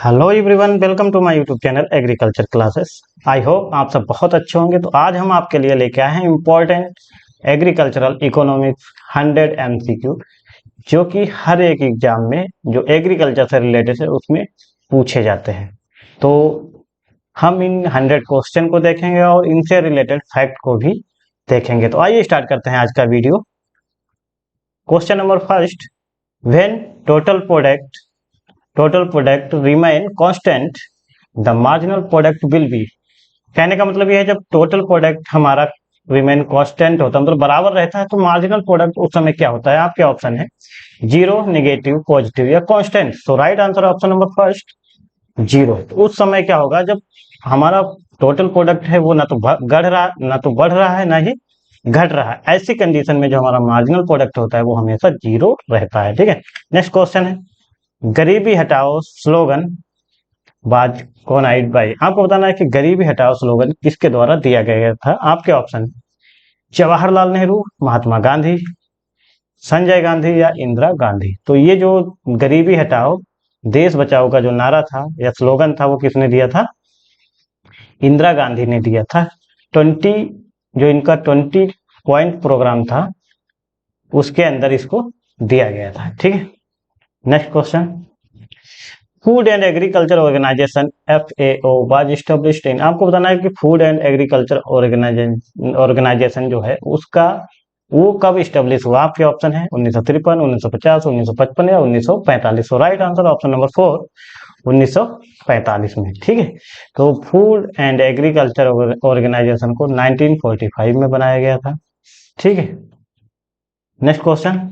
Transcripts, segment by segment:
Hello everyone, welcome to my YouTube channel agriculture classes. I hope आप सब बहुत अच्छे होंगे। तो आज हम आपके लिए लेके आए हैं इम्पोर्टेंट एग्रीकल्चरल इकोनॉमिक्स 100 एमसीक्यू, जो कि हर एक एग्जाम में जो एग्रीकल्चर से रिलेटेड है उसमें पूछे जाते हैं। तो हम इन 100 क्वेश्चन को देखेंगे और इनसे रिलेटेड फैक्ट को भी देखेंगे। तो आइए स्टार्ट करते हैं आज का video. Question number first, when total product remain constant the marginal product will B. कहने का मतलब ये है, जब टोटल प्रोडक्ट हमारा रिमेन कांस्टेंट होता है, मतलब बराबर रहता है, तो मार्जिनल प्रोडक्ट उस समय क्या होता है। आपके ऑप्शन है जीरो, नेगेटिव, पॉजिटिव या constant. So right answer option number first zero. तो उस समय क्या होगा, जब हमारा टोटल प्रोडक्ट है वो ना तो बढ़ रहा है, ना ही घट रहा है। ऐसी कंडीशन में जो हमारा मार्जिनल प्रोडक्ट होता है वो हमेशा जीरो रहता है। ठीक है, नेक्स्ट क्वेश्चन है, गरीबी हटाओ स्लोगन बाज कौन आइड बाई। आपको बताना है कि गरीबी हटाओ स्लोगन किसके द्वारा दिया गया था। आपके ऑप्शन, जवाहरलाल नेहरू, महात्मा गांधी, संजय गांधी या इंदिरा गांधी। तो ये जो गरीबी हटाओ देश बचाओ का जो नारा था या स्लोगन था वो किसने दिया था, इंदिरा गांधी ने दिया था। 20 जो इनका 20 पॉइंट प्रोग्राम था उसके अंदर इसको दिया गया था। ठीक है, next question, food and agriculture organisation FAO was established in. आपको बताना है कि फूड एंड एग्रीकल्चर ऑर्गेनाइजेशन जो है उसका वो कब स्टेब्लिश हुआ। आपके ऑप्शन है 1953, 1950, 1955 या 1945। राइट आंसर ऑप्शन नंबर 4 1945 में। ठीक है, तो फूड एंड एग्रीकल्चर ऑर्गेनाइजेशन को 1945 में बनाया गया था। ठीक है, next question,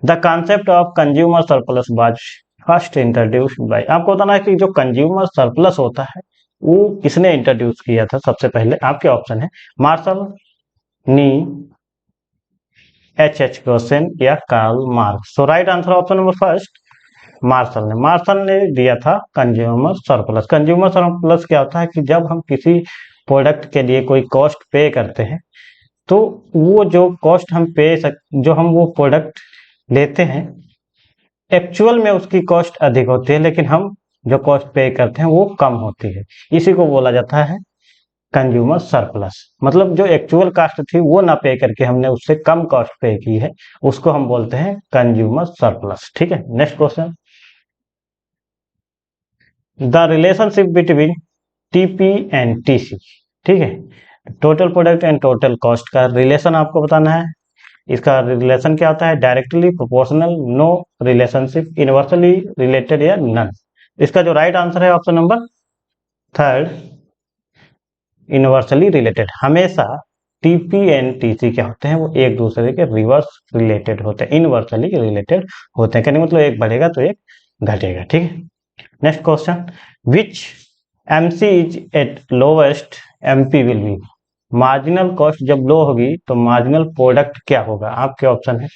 the concept of consumer surplus was first introduced by. आपको बताना है कि जो कंज्यूमर सरप्लस होता है वो किसने इंट्रोड्यूस किया था सबसे पहले। आपके ऑप्शन है मार्शल, नी, H गोसेन या Karl Marx. So right answer option number first Marshall ने दिया था कंज्यूमर सरप्लस। कंज्यूमर सरप्लस क्या होता है कि जब हम किसी प्रोडक्ट के लिए कोई कॉस्ट पे करते हैं तो वो जो कॉस्ट हम जो हम वो प्रोडक्ट लेते हैं एक्चुअल में उसकी कॉस्ट अधिक होती है, लेकिन हम जो कॉस्ट पे करते हैं वो कम होती है। इसी को बोला जाता है कंज्यूमर सरप्लस। मतलब जो एक्चुअल कॉस्ट थी वो ना पे करके हमने उससे कम कॉस्ट पे की है, उसको हम बोलते हैं कंज्यूमर सरप्लस। ठीक है, next question, the relationship between TP and TC। ठीक है, total product and total cost का रिलेशन आपको बताना है। इसका रिलेशन क्या होता है, directly proportional, no relationship, inversely related या नन। इसका जो राइट आंसर है option number third inversely related. हमेशा TP एंड TC क्या होते हैं, वो एक दूसरे के रिवर्स रिलेटेड होते हैं, इनवर्सली रिलेटेड होते हैं। कहने मतलब एक बढ़ेगा तो एक घटेगा। ठीक है, next question, which MC is at lowest MP will be. Marginal cost जब लो होगी तो मार्जिनल प्रोडक्ट क्या होगा। आपके ऑप्शन है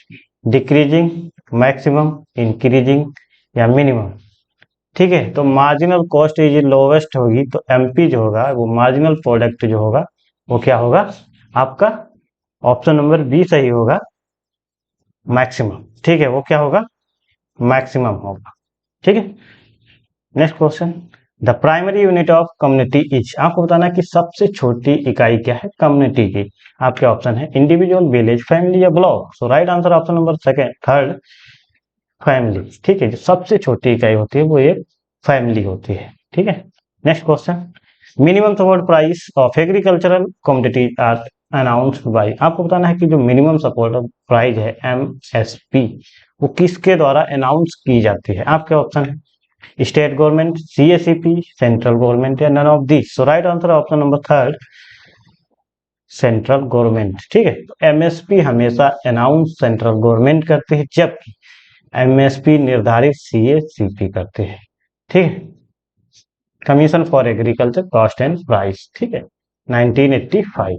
डिक्रीजिंग, मैक्सिमम, इंक्रीजिंग या मिनिमम। ठीक है, तो मार्जिनल कॉस्ट इज लोवेस्ट होगी तो MP जो होगा वो मार्जिनल प्रोडक्ट जो होगा वो क्या होगा, आपका ऑप्शन नंबर बी सही होगा, मैक्सिमम। ठीक है, वो क्या होगा, मैक्सिमम होगा। ठीक है, next question, the primary unit of community is. आपको बताना है कि सबसे छोटी इकाई क्या है कम्युनिटी की। आपके ऑप्शन है इंडिविजुअल, विलेज, फैमिली या block. So right answer option number third family. ठीक है, जो सबसे छोटी इकाई होती है वो एक फैमिली होती है। ठीक है, next question, minimum support price of agricultural commodity are announced by. आपको बताना है कि जो मिनिमम सपोर्ट प्राइस है MSP वो किसके द्वारा अनाउंस की जाती है। आपके ऑप्शन है state government, CACP, central government या none of this. So right answer option number third central government. ठीक है, तो MSP हमेशा अनाउंस सेंट्रल गवर्नमेंट करती है, जबकि MSP निर्धारित CACP करते हैं। ठीक है, commission for agriculture cost and price. ठीक है, 1985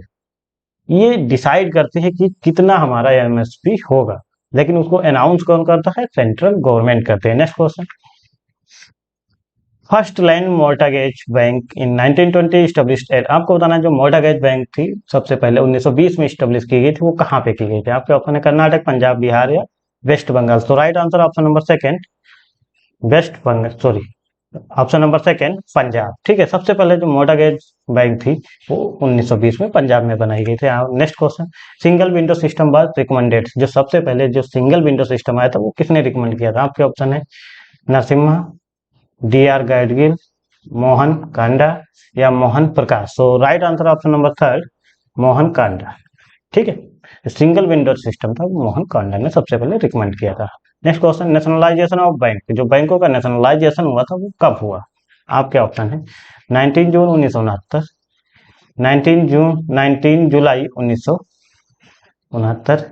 ये डिसाइड करते हैं कि कितना हमारा MSP होगा, लेकिन उसको अनाउंस कौन करता है, सेंट्रल गवर्नमेंट करते हैं। Next question, first land mortgage bank in 1920 established at. आपको बताना है जो मॉर्टगेज बैंक थी सबसे पहले 1920 में स्टेब्लिश की गई थी, वो कहाँ पे की गई थी। आपके ऑप्शन है कर्नाटक, पंजाब, बिहार या वेस्ट बंगाल। तो right answer option number second West Bengal, sorry option number second Punjab. ठीक है, सबसे पहले जो मोर्टगेज बैंक थी वो 1920 में पंजाब में बनाई गई थी। Next question, single window system was recommended. जो सबसे पहले जो सिंगल विंडो सिस्टम आया था वो किसने रिकमेंड किया था? आपके ऑप्शन है नरसिम्हा, डी आर गैडगिल, मोहन कांडा या Mohan Prakash. So right answer option number third, Mohan Kanda. ठीक है, सिंगल विंडो सिस्टम था मोहन कांडा ने सबसे पहले रिकमेंड किया था। Next question, nationalisation of bank. जो बैंकों का नेशनलाइजेशन हुआ था वो कब हुआ? आपके ऑप्शन है 19 जून 1969, 19 जुलाई 1969,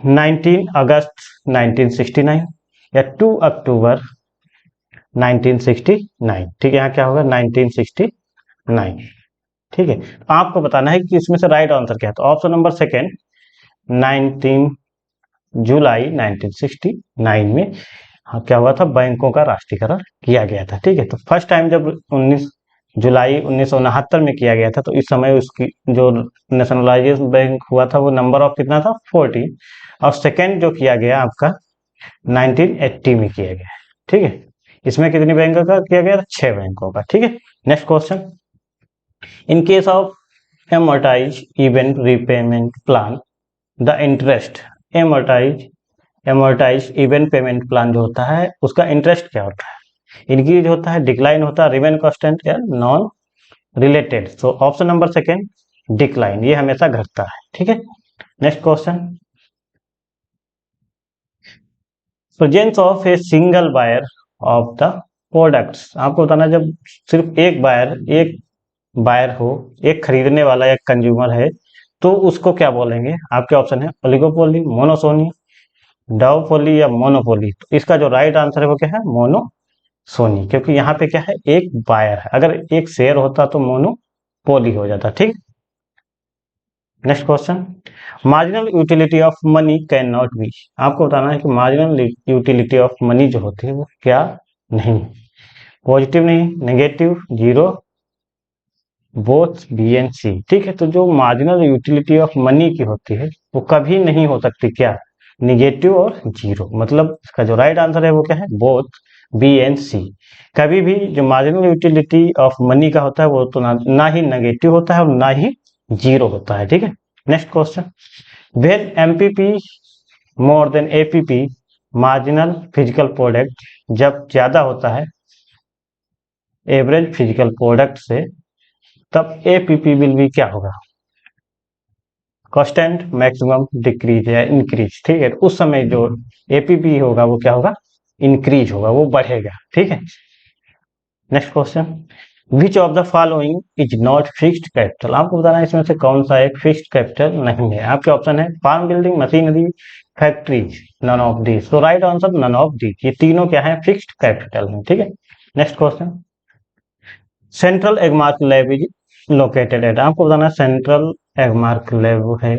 19 अगस्त 1969 या 2 अक्टूबर 1969। ठीक है, यहाँ क्या होगा 1969। ठीक है, आपको बताना है कि इसमें से राइट आंसर क्या है। तो ऑप्शन नंबर सेकेंड 19 जुलाई 1969 में क्या हुआ था? बैंकों का राष्ट्रीयकरण किया गया था। ठीक है, तो फर्स्ट टाइम जब 19 जुलाई 1969 में किया गया था तो इस समय उसकी जो नेशनलाइजेशन बैंक हुआ था वो नंबर ऑफ कितना था? 14। और सेकेंड जो किया गया आपका 1980 में किया गया। ठीक है, इसमें कितनी बैंकों का किया गया था? 6 बैंकों का। ठीक है, next question, in case of amortize event repayment plan the interest amortize event payment plan जो होता है उसका इंटरेस्ट क्या होता है? इंक्रीज होता है, डिक्लाइन होता है, रिमेन कांस्टेंट या non related? So option number second decline, ये हमेशा घटता है। ठीक है, next question, presence of a single buyer of the products. आपको बताना जब सिर्फ एक बायर हो, एक खरीदने वाला एक कंज्यूमर है तो उसको क्या बोलेंगे? आपके ऑप्शन है ओलिगोपोली, मोनोसोनी, डाओपोली या मोनोपोली। तो इसका जो राइट आंसर है वो क्या है? मोनोसोनी, क्योंकि यहाँ पे क्या है? एक बायर है। अगर एक शेयर होता तो मोनोपोली हो जाता। ठीक, next question, marginal utility of money can not be. आपको बताना है कि मार्जिनल यूटिलिटी ऑफ मनी जो होती है वो क्या नहीं? पॉजिटिव नहीं, negative, zero, both, B and C. ठीक है, तो जो मार्जिनल यूटिलिटी ऑफ मनी की होती है वो कभी नहीं हो सकती क्या? निगेटिव और जीरो। मतलब इसका जो राइट आंसर है वो क्या है? बोथ, बी एंड सी। कभी भी जो मार्जिनल यूटिलिटी ऑफ मनी का होता है वो तो ना ही नेगेटिव होता है और ना ही जीरो होता है। ठीक है, next question, when MPP more than APP marginal physical product, जब ज्यादा होता है एवरेज फिजिकल प्रोडक्ट से तब एपीपी विल बी क्या होगा? कांस्टेंट, मैक्सिमम, डिक्रीज या इंक्रीज। ठीक है, उस समय जो एपीपी होगा वो क्या होगा? इंक्रीज होगा, वो बढ़ेगा। ठीक है, next question, which of the following is not fixed capital. आपको बताना है इसमें से कौन सा एक फिक्स्ड कैपिटल नहीं है। आपके ऑप्शन है farm building, machinery, factories, none of the. So right answer none of the, ये तीनों क्या है? फिक्स्ड कैपिटल है। ठीक है, next question, central Agmark lab is located at. आपको बताना सेंट्रल एगमार्क लैब है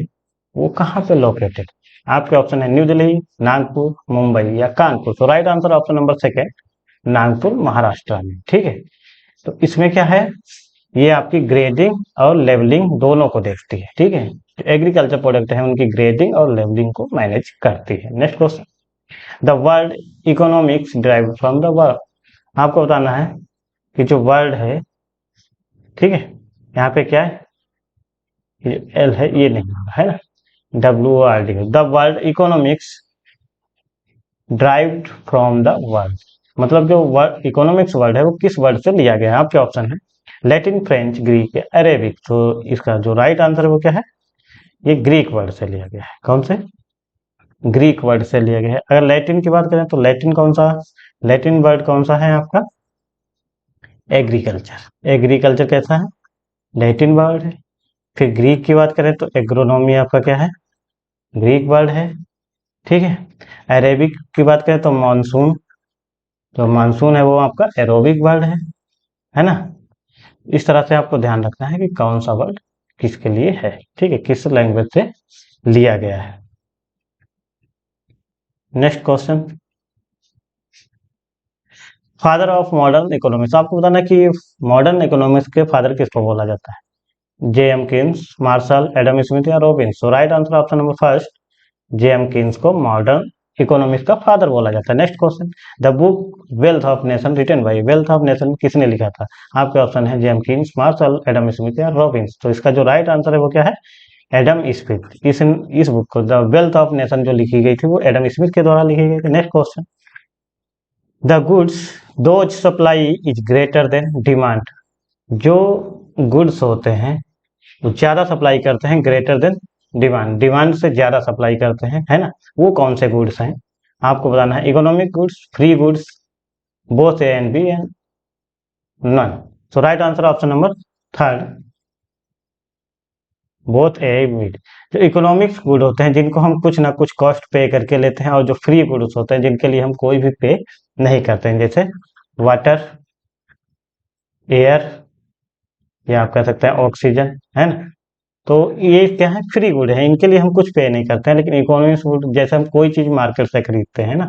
वो कहाँ पे लोकेटेड? आपके ऑप्शन है न्यू दिल्ली, नागपुर, मुंबई या कानपुर। तो right answer option number second, Nagpur, Maharashtra में। ठीक है, तो इसमें क्या है? ये आपकी ग्रेडिंग और लेवलिंग दोनों को देखती है। ठीक है, जो एग्रीकल्चर प्रोडक्ट है उनकी ग्रेडिंग और लेवलिंग को मैनेज करती है। Next question, the world economics drive from the world. आपको बताना है कि जो वर्ल्ड है, ठीक है, यहाँ पे क्या है? ये एल है, ये नहीं होगा, है ना? WORD, the world economics derived from the world. मतलब जो वर्ड इकोनॉमिक्स वर्ड है वो किस वर्ड से लिया गया है? आपके ऑप्शन है लैटिन, फ्रेंच, ग्रीक या अरेबिक। तो इसका जो राइट आंसर है वो क्या है? ये ग्रीक वर्ड से लिया गया है। कौन से? ग्रीक वर्ड से लिया गया है। अगर लैटिन की बात करें तो लैटिन कौन सा? लैटिन वर्ड कौन सा है आपका? एग्रीकल्चर। एग्रीकल्चर कैसा है? लैटिन वर्ड है। फिर ग्रीक की बात करें तो एग्रोनॉमी आपका क्या है? ग्रीक वर्ड है। ठीक है, अरेबिक की बात करें तो मानसून, जो मानसून है वो आपका एरोबिक वर्ड है ना? इस तरह से आपको ध्यान रखना है कि कौन सा वर्ड किसके लिए है। ठीक है, किस लैंग्वेज से लिया गया है। Next question, father of modern economics. आपको बताना कि मॉडर्न इकोनॉमिक्स के फादर किसको बोला जाता है? JM Keynes, Marshall, Adam Smith या Robbins. So right answer option number first, JM Keynes को मॉडर्न इकोनॉमिक्स का फादर बोला जाता है। Next question, the book wealth of nation written by, wealth of nation किसने लिखा था? आपके ऑप्शन है James Keynes, Marshall, Adam Smith या रॉबिन्स। तो इसका जो राइट आंसर है वो क्या है? Adam Smith. इस बुक को द वेल्थ ऑफ नेशन जो लिखी गई थी वो एडम स्मिथ के द्वारा लिखी गई थी। Next question, the goods those supply is greater than demand, जो गुड्स होते हैं वो ज्यादा सप्लाई करते हैं ग्रेटर देन डिमांड, डिमांड से ज्यादा सप्लाई करते हैं, है ना? वो कौन से गुड्स हैं? आपको बताना है। Economic goods, free goods, both A and B and none. So right answer option number third, both A B. जो इकोनॉमिक्स गुड होते हैं जिनको हम कुछ ना कुछ कॉस्ट पे करके लेते हैं, और जो फ्री गुड्स होते हैं जिनके लिए हम कोई भी पे नहीं करते हैं, जैसे वाटर, एयर, या आप कह सकते हैं ऑक्सीजन, है ना? तो ये क्या है? फ्री गुड है, इनके लिए हम कुछ पे नहीं करते हैं। लेकिन इकोनॉमिक्स गुड जैसे हम कोई चीज मार्केट से खरीदते हैं ना,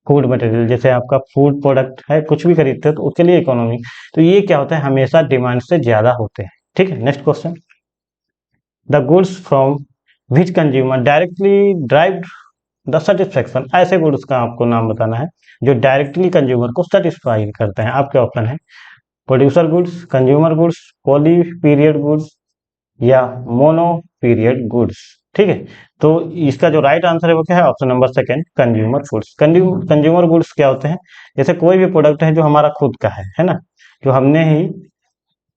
फूड मटेरियल, जैसे आपका फूड प्रोडक्ट है, कुछ भी खरीदते हैं तो उसके लिए इकोनॉमी, तो ये क्या होता है? हमेशा डिमांड से ज्यादा होते हैं। ठीक है, next question, the goods from which consumer directly drive the satisfaction, ऐसे गुड्स का आपको नाम बताना है जो डायरेक्टली कंज्यूमर को सेटिस्फाई करते हैं। आपके ऑप्शन है producer goods, consumer goods, poly period goods या मोनो पीरियड गुड्स। ठीक है, तो इसका जो राइट आंसर है वो क्या है? Option number second, consumer goods. Consumer goods क्या होते हैं? जैसे कोई भी प्रोडक्ट है जो हमारा खुद का है ना, जो हमने ही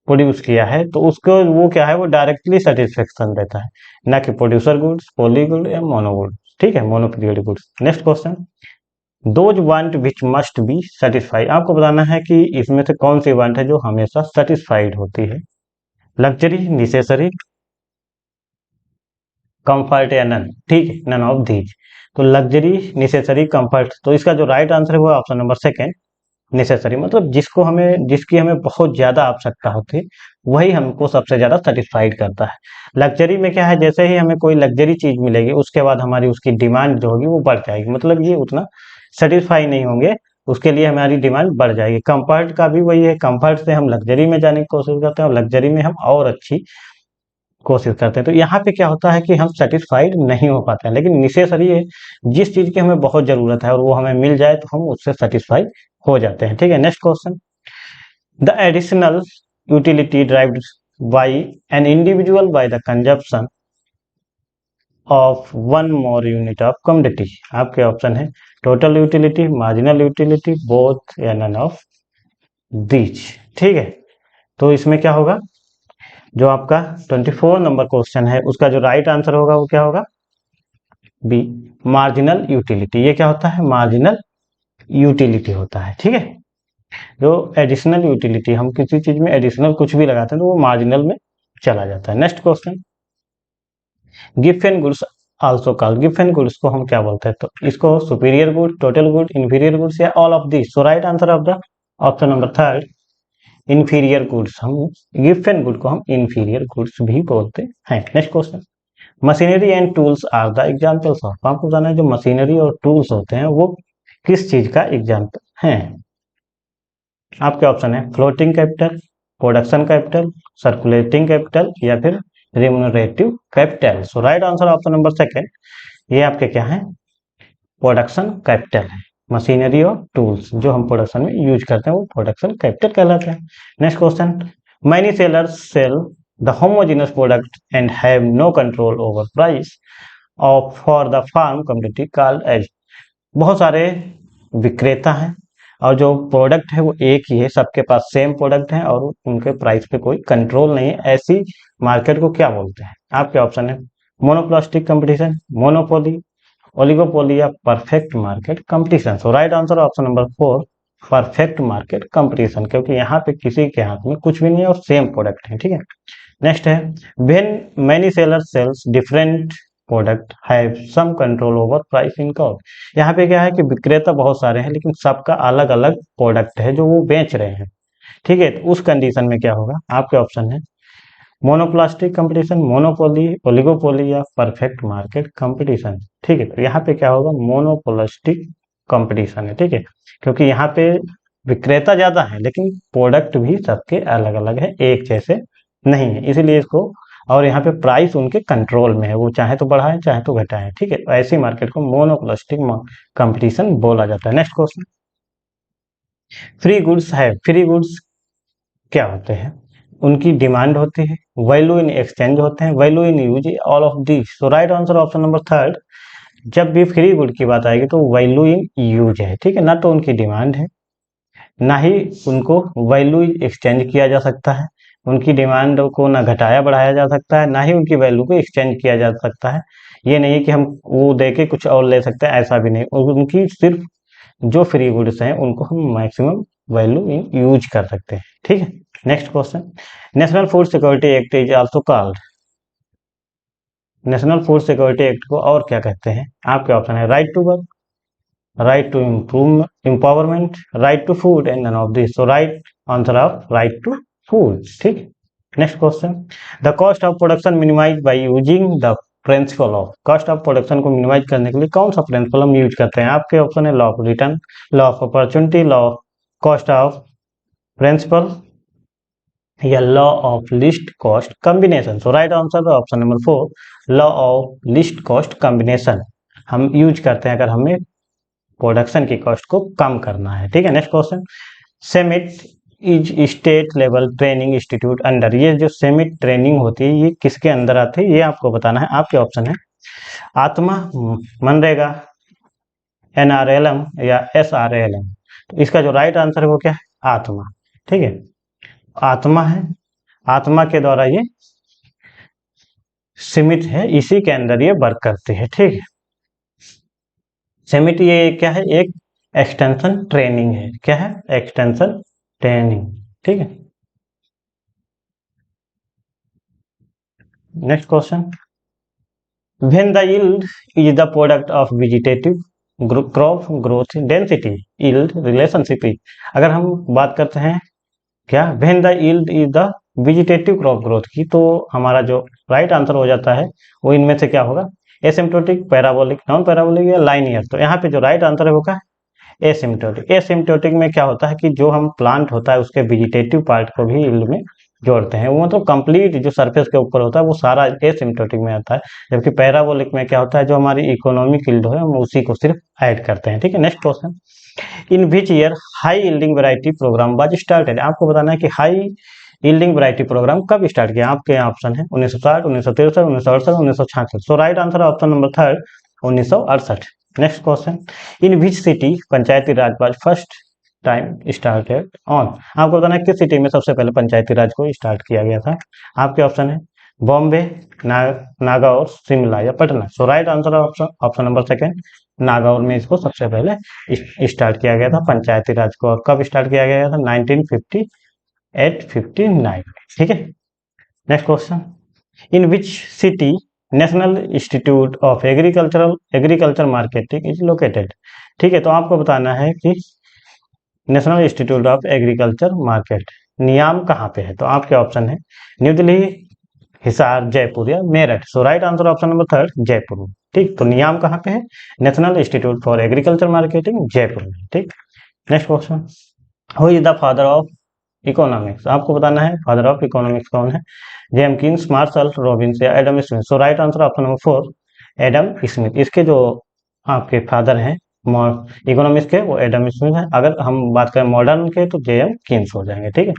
प्रोड्यूस किया है, तो उसको वो क्या है? वो डायरेक्टली सेटिस्फेक्शन देता है, ना कि प्रोड्यूसर गुड्स, पॉली गुड या मोनो गुड। ठीक है, mono period goods. Next question, those want which must be satisfied, आपको बताना है कि इसमें से कौन सी वांट है जो हमेशा सेटिस्फाइड होती है? लग्जरी, नेसेसरी, कंफर्ट या नन। ठीक है, नन ऑफ दीज। तो लग्जरी, नेसेसरी, कंफर्ट, तो इसका जो राइट आंसर है वो ऑप्शन नंबर सेकंड, नेसेसरी। मतलब जिसकी हमें बहुत ज्यादा आवश्यकता होती है वही हमको सबसे ज्यादा सेटिस्फाइड करता है। लग्जरी में क्या है? जैसे ही हमें कोई लग्जरी चीज मिलेगी उसके बाद हमारी उसकी डिमांड जो होगी वो बढ़ जाएगी, मतलब ये उतना सेटिस्फाई नहीं होंगे, उसके लिए हमारी डिमांड बढ़ जाएगी। कंफर्ट का भी वही है, कंफर्ट से हम लग्जरी में जाने की कोशिश करते हैं और लग्जरी में हम और अच्छी कोशिश करते हैं। तो यहाँ पे क्या होता है कि हम सेटिस्फाइड नहीं हो पाते हैं। लेकिन नेसेसरी है, जिस चीज की हमें बहुत जरूरत है और वो हमें मिल जाए तो हम उससे सेटिस्फाई हो जाते हैं। ठीक है, next question, the additional utility derived by an individual by the consumption of one more unit of commodity. आपके ऑप्शन है total utility, marginal utility, both या नन ऑफ दीज। ठीक है, तो इसमें क्या होगा? जो आपका 24 नंबर क्वेश्चन है उसका जो राइट आंसर होगा वो क्या होगा? B, marginal utility. ये क्या होता है? मार्जिनल यूटिलिटी होता है। ठीक है, जो एडिशनल यूटिलिटी, हम किसी चीज में एडिशनल कुछ भी लगाते हैं तो वो मार्जिनल में चला जाता है। Next question, given goods also called, given goods को हम क्या बोलते हैं? तो इसको superior good, total good, inferior goods या all of this. So right answer of the option number third, inferior goods. हम गिवन गुड को हम इंफीरियर गुड्स भी बोलते हैं। Next question, machinery and tools are the examples of, आपको बताना है जो मशीनरी और टूल्स होते हैं वो किस चीज का एग्जाम्पल हैं? आपके ऑप्शन है floating capital, production capital, circulating capital या फिर remunerative capital. So right answer option number second, ये आपके क्या है? प्रोडक्शन कैपिटल है। मशीनरी और टूल्स जो हम प्रोडक्शन में यूज करते हैं वो प्रोडक्शन कैपिटल कहलाते हैं। Next question, many sellers sell the homogeneous product and have no control over price of for the farm community called as, बहुत सारे विक्रेता हैं और जो प्रोडक्ट है वो एक ही है, सबके पास सेम प्रोडक्ट है और उनके प्राइस पे कोई कंट्रोल नहीं है, ऐसी मार्केट को क्या बोलते हैं? आपके ऑप्शन है मोनोप्लास्टिक कंपटीशन, मोनोपोली, ओलिगोपोली या perfect market competition. So right answer option number four, perfect market competition, क्योंकि यहाँ पे किसी के हाथ में कुछ भी नहीं है और सेम प्रोडक्ट है। ठीक है, नेक्स्ट है when many sellers sells different product have some control over price in cost. यहाँ पे क्या है कि विक्रेता बहुत सारे हैं लेकिन सबका अलग अलग प्रोडक्ट है जो वो बेच रहे हैं। ठीक है, तो उस कंडीशन में क्या होगा? आपके ऑप्शन है मोनोप्लास्टिक कंपटीशन, मोनोपोली, ओलिगोपोली या परफेक्ट मार्केट कंपटीशन। ठीक है, तो यहाँ पे क्या होगा? मोनोपोलिस्टिक कंपटीशन है। ठीक है, क्योंकि यहाँ पे विक्रेता ज्यादा है लेकिन प्रोडक्ट भी सबके अलग अलग है, एक जैसे नहीं है, इसीलिए इसको और यहाँ पे प्राइस उनके कंट्रोल में है, वो चाहे तो बढ़ाएं चाहे तो घटाएं, ठीक है। ऐसी मार्केट को मोनोपोलिस्टिक कंपटीशन बोला जाता है। नेक्स्ट क्वेश्चन, फ्री गुड्स है। फ्री गुड्स क्या होते हैं? उनकी डिमांड होती है, वैल्यू इन एक्सचेंज होते हैं, value in use, all of the. So right answer option number third. जब भी फ्री गुड की बात आएगी तो वैल्यू इन यूज है, ठीक है, ना तो उनकी डिमांड है, ना ही उनको वैल्यू एक्सचेंज किया जा सकता है। उनकी डिमांड को ना घटाया बढ़ाया जा सकता है, ना ही उनकी वैल्यू को एक्सचेंज किया जा सकता है। ये नहीं है कि हम वो दे के कुछ और ले सकते हैं, ऐसा भी नहीं। उनकी सिर्फ जो फ्री गुड्स हैं उनको हम मैक्सिमम वैल्यू इन यूज कर सकते हैं, ठीक है। Next question, national food security act is also called. National food security act को और क्या कहते हैं? आपके ऑप्शन है right to work, right to improve empowerment, right to food and none of this. So right answer of right to food, ठीक। Next question, the cost of production minimize by using the principle of. Cost of production को minimize करने के लिए कौन सा principal हम use करते हैं? आपके ऑप्शन है law of return, law of opportunity, law cost of principle या law of least cost combination. So right answer option number 4, law of least cost combination हम यूज करते हैं अगर हमें प्रोडक्शन की कॉस्ट को कम करना है, ठीक है। Next question, SAMETI is state level training institute under. ये जो सेमिट ट्रेनिंग होती है ये किसके अंदर आती है? ये आपको बताना है। आपके ऑप्शन है आत्मा, मनरेगा, NRLM या SRLM। तो इसका जो राइट आंसर है वो क्या है? आत्मा, ठीक है, आत्मा है। आत्मा के द्वारा ये सीमित है, इसी के अंदर ये वर्क करती है, ठीक है। सीमित ये क्या है? एक एक्सटेंशन ट्रेनिंग है। क्या है? एक्सटेंशन ट्रेनिंग, ठीक है। Next question, when the yield is the product of vegetative crop growth density yield relationship is. अगर हम बात करते हैं क्या when the yield is the vegetative crop growth की, तो हमारा जो राइट आंसर हो जाता है वो इनमें से क्या होगा? एसिम्प्टोटिक, पैराबोलिक, नॉन पैराबोलिक या लाइनियर। तो यहाँ पे जो राइट आंसर है वो क्या है? एसिम्प्टोटिक। एसिम्प्टोटिक में क्या होता है कि जो हम प्लांट होता है उसके वेजिटेटिव पार्ट को भी यील्ड में जोड़ते हैं, वो मतलब कंप्लीट जो सरफेस के ऊपर होता है वो सारा एसिम्प्टोटिक में आता है। जबकि पैराबोलिक में क्या होता है? जो हमारी इकोनॉमिक यील्ड है हम उसी को सिर्फ ऐड करते हैं, ठीक है। Next question, in which year high yielding variety programme was started. आपको बताना है कि हाई यील्डिंग वैरायटी प्रोग्राम कब स्टार्ट किया? आपके ऑप्शन है 1960, 1963, 1968, 1966। So right answer option number third 1968। Next question, in which city Panchayati Raj was first time started on. आपको बताना है किस सिटी में सबसे पहले पंचायती राज को स्टार्ट किया गया था? आपके ऑप्शन है बॉम्बे, नागौर, शिमला या Patna. So right answer option number second, Nagaur में इसको सबसे पहले स्टार्ट किया गया था पंचायती राज को। और कब स्टार्ट किया गया था? 1958-59, ठीक है। Next question, in which city national institute of agriculture marketing is located. ठीक है, तो आपको बताना है कि national institute of agriculture market NIAM कहाँ पे है? तो आपके ऑप्शन है न्यू दिल्ली, हिसार, जयपुर या Meerut. So right answer option number third Jaipur में, ठीक। तो नियाम कहाँ पे है? National institute for agriculture marketing Jaipur में, ठीक। Next question, who is the father of economics. आपको बताना है फादर ऑफ इकोनॉमिक्स कौन है? जेमकिंस, मार्शल, रॉबिन्स या Adam Smith. So right answer option number 4 Adam Smith. इसके जो आपके फादर हैं इकोनॉमिक्स के वो एडम स्मिथ है। अगर हम बात करें मॉडर्न के तो जेएम किन्स हो जाएंगे, ठीक है।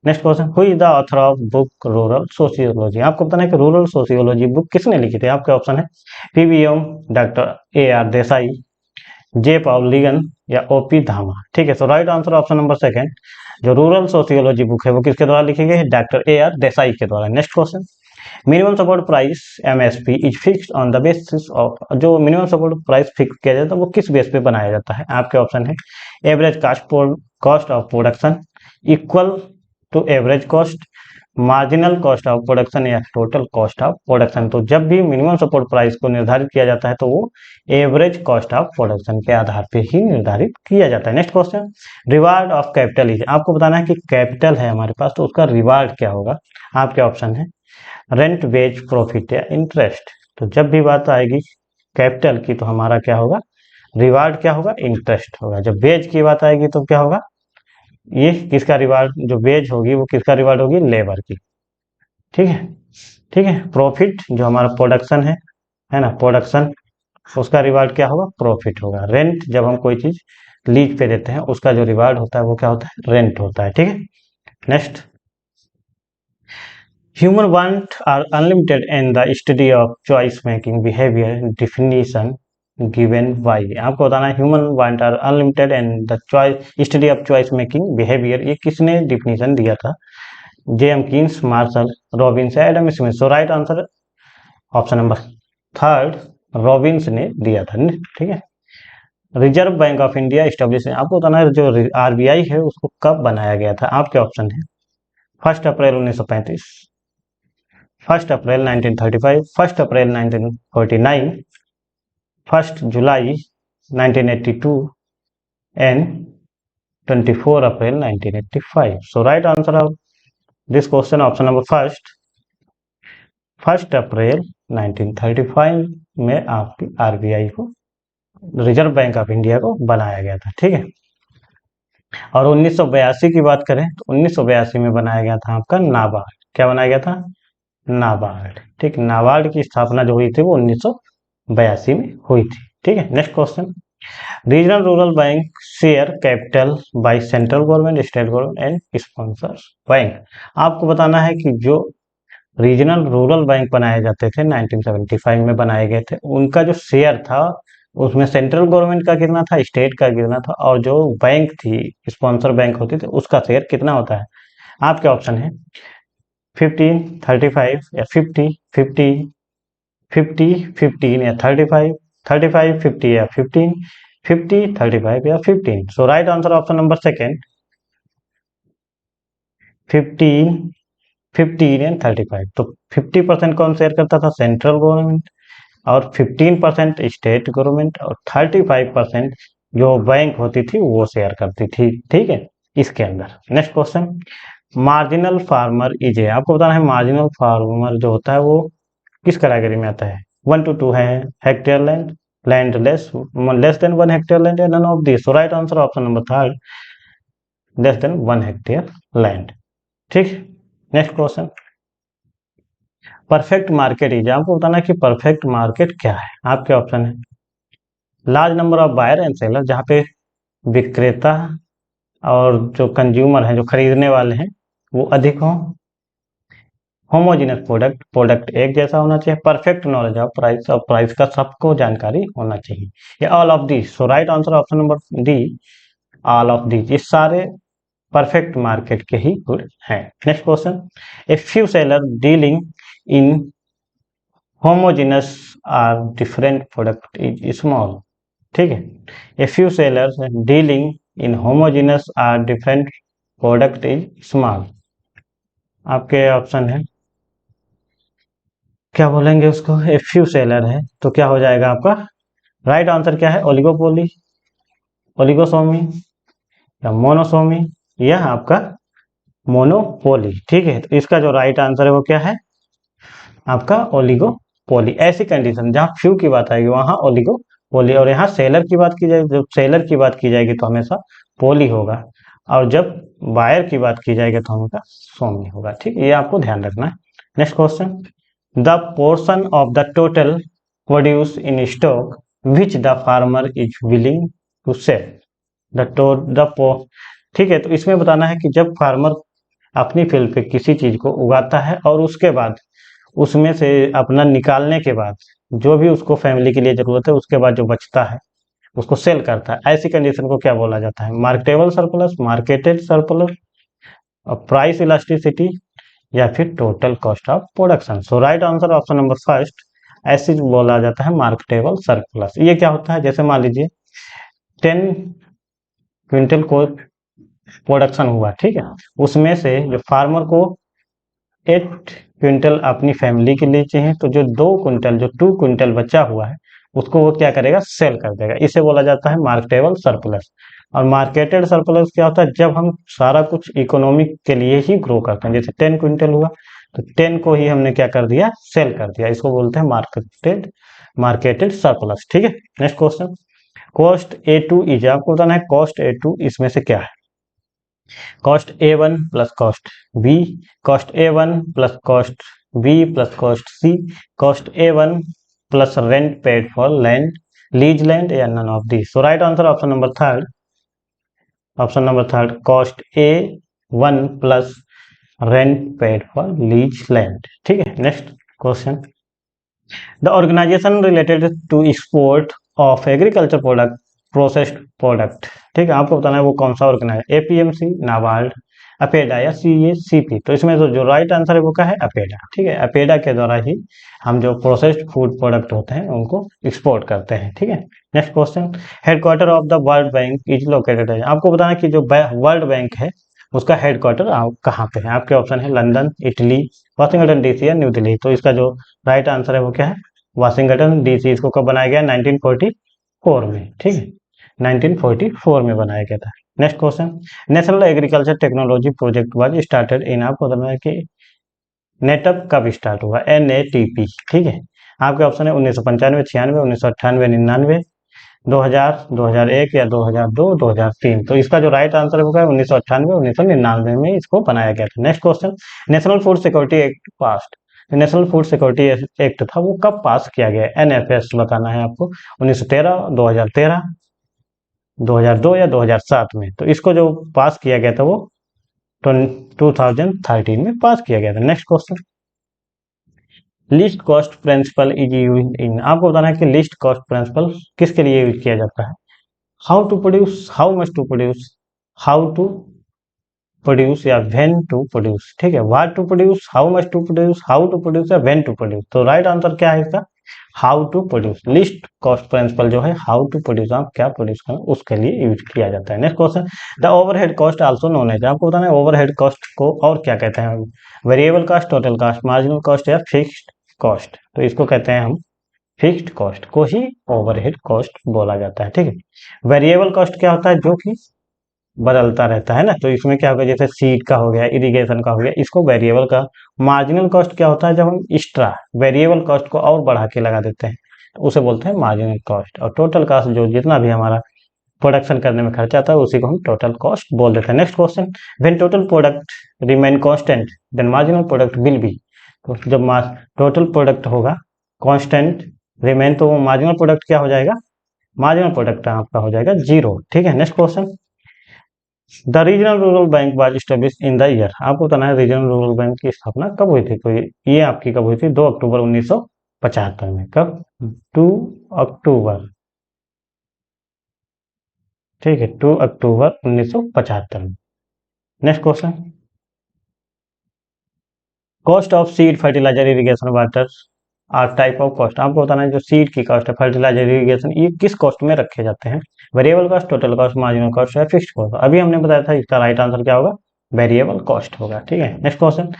Next question, who is the author of book rural sociology. आपको बताना है कि रूरल सोशियोलॉजी बुक किसने लिखी थी? आपके ऑप्शन है PVM, doctor AR Desai, J पॉलिगन या OP धामा, ठीक है। So right answer option number second, जो रूरल सोशियोलॉजी बुक है वो किसके द्वारा लिखी गई है? डॉक्टर AR देसाई के द्वारा। Next question, minimum support price MSP is fixed on the basis of. जो मिनिमम सपोर्ट प्राइस फिक्स किया जाता है वो किस बेस पे बनाया जाता है? आपके ऑप्शन है average cost of production, equal to average cost, marginal cost of production या टोटल कॉस्ट ऑफ प्रोडक्शन। तो जब भी मिनिमम सपोर्ट प्राइस को निर्धारित किया जाता है तो वो एवरेज कॉस्ट ऑफ प्रोडक्शन के आधार पे ही निर्धारित किया जाता है। Next question, reward of capital is. आपको बताना है कि कैपिटल है हमारे पास तो उसका रिवार्ड क्या होगा? आपके ऑप्शन है रेंट, वेज, प्रॉफिट या इंटरेस्ट। तो जब भी बात आएगी कैपिटल की तो हमारा क्या होगा? रिवार्ड क्या होगा? इंटरेस्ट होगा। जब वेज की बात आएगी तो क्या होगा? ये किसका रिवार्ड, जो वेज होगी वो किसका रिवार्ड होगी? लेबर की, ठीक है। ठीक है। प्रॉफिट जो हमारा प्रोडक्शन है ना, प्रोडक्शन, उसका रिवार्ड क्या होगा, प्रॉफिट होगा। रेंट जब हम कोई चीज लीज पे देते हैं उसका जो रिवार्ड होता है वो क्या होता है, रेंट होता है। ठीक है। Next, human want are unlimited in the study of choice making behaviour definition given by. आपको बताना है human want are unlimited in the choice study of choice making behaviour, ये किसने डिफिनीशन दिया था, James, Marshall, Robbins, Adam Smith. So right answer option number third, Robbins ने दिया था। ठीक है। Reserve Bank of India establish, आपको बताना है जो आरबीआई है उसको कब बनाया गया था। आपके ऑप्शन है 1 अप्रैल 1935, 1 अप्रैल 1935, 1 अप्रैल 1949, 1 जुलाई 1982 and 24 April 1985। So right answer of this question option number first, 1 अप्रैल 1935 में आपकी आरबीआई को, रिजर्व बैंक ऑफ इंडिया को बनाया गया था। ठीक है। और 1982 की बात करें तो 1982 में बनाया गया था आपका नाबार्ड। क्या बनाया गया था, नाबार्ड। ठीक, नाबार्ड की स्थापना जो हुई थी वो 1982 में हुई थी। ठीक है। Next question, regional rural bank share capital by central government, state government and sponsor bank. आपको बताना है कि जो रीजनल रूरल बैंक बनाए जाते थे 1975 में बनाए गए थे, उनका जो शेयर था उसमें सेंट्रल गवर्नमेंट का कितना था, स्टेट का कितना था, और जो बैंक थी, स्पॉन्सर बैंक होती थी, उसका शेयर कितना होता है। आपके ऑप्शन है 15, 35 या 50, 50, 50, 15 या 35, 35, 50 या 15, 50, 35 या 15। So right answer option number second, 15, 15 and 35। तो 50% कौन शेयर करता था, सेंट्रल गवर्नमेंट, और 15% स्टेट गवर्नमेंट, और 35% जो बैंक होती थी वो शेयर करती थी। ठीक है, इसके अंदर। Next question, marginal farmer is a, आपको बताना है मार्जिनल फार्मर जो होता है वो किस कैटेगरी में आता है। 1 to 2 है, hectare land, land less than 1 hectare land, none of this. So right answer option number third, less than 1 hectare land. ठीक। Next question, perfect market is, आपको बताना है कि परफेक्ट मार्केट क्या है। आपके ऑप्शन है large number of buyer and seller, जहाँ पे विक्रेता और जो कंज्यूमर हैं, जो खरीदने वाले हैं, वो अधिक हों। होमोजीनस प्रोडक्ट, प्रोडक्ट एक जैसा होना चाहिए। परफेक्ट नॉलेज ऑफ प्राइस, और प्राइस का सबको जानकारी होना चाहिए। या all of this. So right answer option number D, all of this. ये सारे परफेक्ट मार्केट के ही गुण हैं। Next question, a few seller dealing in homogeneous or different product is small. ठीक है, a few sellers dealing in homogeneous or different product is small. आपके option है, क्या बोलेंगे उसको, ए फ्यू सेलर है तो क्या हो जाएगा आपका राइट आंसर, क्या है, ओलिगोपोली, ओलिगोसोमी या मोनोसोमी, या आपका मोनोपोली। ठीक है, तो इसका जो राइट आंसर है वो क्या है, आपका ओलिगोपोली। ऐसी कंडीशन जहां फ्यू की बात आएगी वहां ओलिगोपोली, और यहाँ सेलर की बात की जाएगी, जब सेलर की बात की जाएगी तो हमेशा पोली होगा, और जब बायर की बात की जाएगी तो हमेशा सोमी होगा। ठीक, ये आपको ध्यान रखना है। Next question, the portion of the total produce in stock which the farmer is willing to sell, ठीक है, तो इसमें बताना है कि जब फार्मर अपनी फील्ड पे किसी चीज को उगाता है और उसके बाद उसमें से अपना निकालने के बाद जो भी उसको फैमिली के लिए जरूरत है उसके बाद जो बचता है उसको सेल करता है, ऐसी कंडीशन को क्या बोला जाता है, marketable surplus, marketed surplus, price elasticity, या फिर total cost of production. So right answer option number first, ऐसे बोला जाता है मार्केटेबल सरप्लस। ये क्या होता है, जैसे मान लीजिए 10 क्विंटल को प्रोडक्शन हुआ, ठीक है, उसमें से जो फार्मर को 8 क्विंटल अपनी फैमिली के लिए चाहिए, तो जो 2 क्विंटल, जो 2 क्विंटल बचा हुआ है उसको वो क्या करेगा, सेल कर देगा। इसे बोला जाता है मार्केटेबल सरप्लस। और मार्केटेड सरप्लस क्या होता है, जब हम सारा कुछ इकोनॉमिक के लिए ही ग्रो करते हैं, जैसे 10 क्विंटल हुआ तो 10 को ही हमने क्या कर दिया, सेल कर दिया, इसको बोलते हैं मार्केटेड सरप्लस। ठीक है। Next question, cost A2 is, आपको बताना है कॉस्ट A2 इसमें से क्या है, cost A1 plus cost B, cost A1 plus cost B plus cost C, cost A1 plus rent paid for land, lease land या none of the. So right answer option number third, cost A1 plus rent paid for lease land. ठीक है, next question, the organisation related to export of agriculture product, processed product. ठीक है, आपको बताना है वो कौन सा ऑर्गेनाइजेशन, APMC, नाबार्ड, अपेडा या CACP। तो इसमें तो जो राइट आंसर है वो क्या है, अपेडा। ठीक है, अपेडा के द्वारा ही हम जो प्रोसेस्ड फूड प्रोडक्ट होते हैं उनको एक्सपोर्ट करते हैं। ठीक है, next question, headquarter of the world bank is located है। आपको बताना है कि जो वर्ल्ड बैंक है उसका हेडक्वार्टर कहाँ पे है। आपके ऑप्शन है लंदन, इटली, वाशिंगटन DC या न्यू दिल्ली। तो इसका जो राइट आंसर है वो क्या है, वाशिंगटन DC। इसको कब बनाया गया, 1944 में। ठीक है, 1944 में बनाया गया था। Next question, national agriculture technology project was started in, आपको बताना है कि नेटअप कब स्टार्ट हुआ, NATP। ठीक है, आपके ऑप्शन है 1995, 96, 1998, 99, 2000, 2001 या 2002, 2003। तो इसका जो राइट आंसर होगा 1998, 1999 में इसको बनाया गया था। Next question, national food security act past, national food security act था वो कब पास किया गया, NFS बताना है आपको, 1913, 2013, 2002 या 2007 में। तो इसको जो पास किया गया था वो 2013 में पास किया गया था। Next question, least cost principle is used in, आपको बताना है कि लिस्ट कॉस्ट प्रिंसिपल किसके लिए यूज किया जाता है, how to produce, how much to produce, how to produce या व्हेन टू प्रोड्यूस। ठीक है, what to produce, how much to produce, how to produce या व्हेन टू प्रोड्यूस। तो राइट आंसर क्या है इसका, how to produce. Least cost principle जो है हाउ टू प्रोड्यूस, आप क्या प्रोड्यूस करना उसके लिए यूज किया जाता है। Next question, the overhead cost also known as, आपको बताना है ओवरहेड कॉस्ट को और क्या कहते हैं, variable cost, total cost, marginal cost या फिक्स्ड कॉस्ट। तो इसको कहते हैं हम फिक्स्ड कॉस्ट को ही ओवरहेड कॉस्ट बोला जाता है। ठीक है, वेरिएबल कॉस्ट क्या होता है, जो कि बदलता रहता है ना। तो इसमें क्या होगा, जैसे सीड का हो गया, इरिगेशन का हो गया, इसको वेरिएबल का। मार्जिनल कॉस्ट क्या होता है, जब हम एक्स्ट्रा वेरिएबल कॉस्ट को और बढ़ा के लगा देते हैं तो उसे बोलते हैं मार्जिनल कॉस्ट। और टोटल कॉस्ट जो जितना भी हमारा प्रोडक्शन करने में खर्चा आता है उसी को हम टोटल कॉस्ट बोल देते हैं। Next question, when total product remain constant then marginal product will be, तो जब टोटल प्रोडक्ट होगा कांस्टेंट रिमेन, तो मार्जिनल प्रोडक्ट क्या हो जाएगा, मार्जिनल प्रोडक्ट आपका हो जाएगा 0। ठीक है, next question, the regional rural bank was establish in the year, आपको बताना है रीजनल रूरल बैंक की स्थापना कब हुई थी। तो ये आपकी कब हुई थी, 2 अक्टूबर 1975 में। कब, 2 अक्टूबर। ठीक है, 2 अक्टूबर 1975 में। Next question, cost of seed, fertiliser, irrigation, water are type of cost, आपको बताना है जो सीड की कॉस्ट है, फर्टिलाइजर, इरिगेशन, ये किस कॉस्ट में रखे जाते हैं, variable cost, total cost, marginal cost या फिक्स्ड कॉस्ट। अभी हमने बताया था इसका राइट आंसर क्या होगा, वेरिएबल कॉस्ट होगा। ठीक है, next question,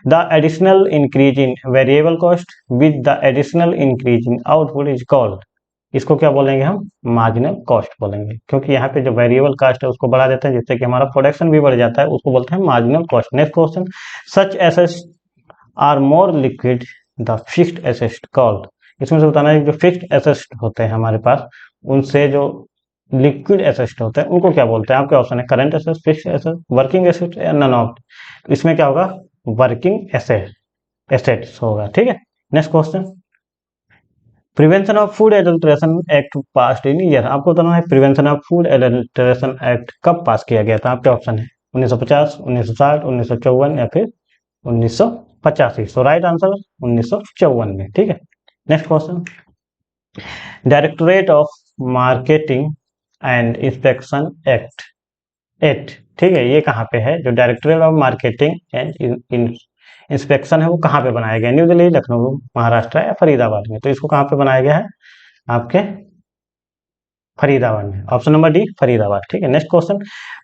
the additional increase in variable cost with the additional increase in output is called, इसको क्या बोलेंगे हम, मार्जिनल कॉस्ट बोलेंगे, क्योंकि यहाँ पे जो वेरिएबल कॉस्ट है उसको बढ़ा देते हैं जिससे कि हमारा प्रोडक्शन भी बढ़ जाता है, उसको बोलते हैं marginal cost. Next question, such assets are more liquid the fixed asset called, इसमें से बताना है जो फिक्स्ड एसेट होते हैं हमारे पास उनसे जो लिक्विड एसेट होते हैं उनको क्या बोलते हैं। आपके ऑप्शन है current asset, fixed asset, working asset या नन ऑफ। इसमें क्या होगा, वर्किंग एसेट्स होगा। ठीक है, next question, prevention of food adulteration act pass in year, आपको बताना है prevention of food adulteration act कब पास किया गया था। आपके ऑप्शन है 1950, 1960, 1954 या फिर 1985। सो राइट आंसर 1954 में। ठीक है, next question, directorate of marketing and inspection act, ठीक है, ये कहाँ पे है, जो directorate of marketing and inspection है वो कहाँ पे बनाया गया, न्यू दिल्ली, लखनऊ, महाराष्ट्र या फरीदाबाद में। तो इसको कहाँ पे बनाया गया है, आपके फरीदाबाद में। Option number D, Faridabad. ठीक है, next question,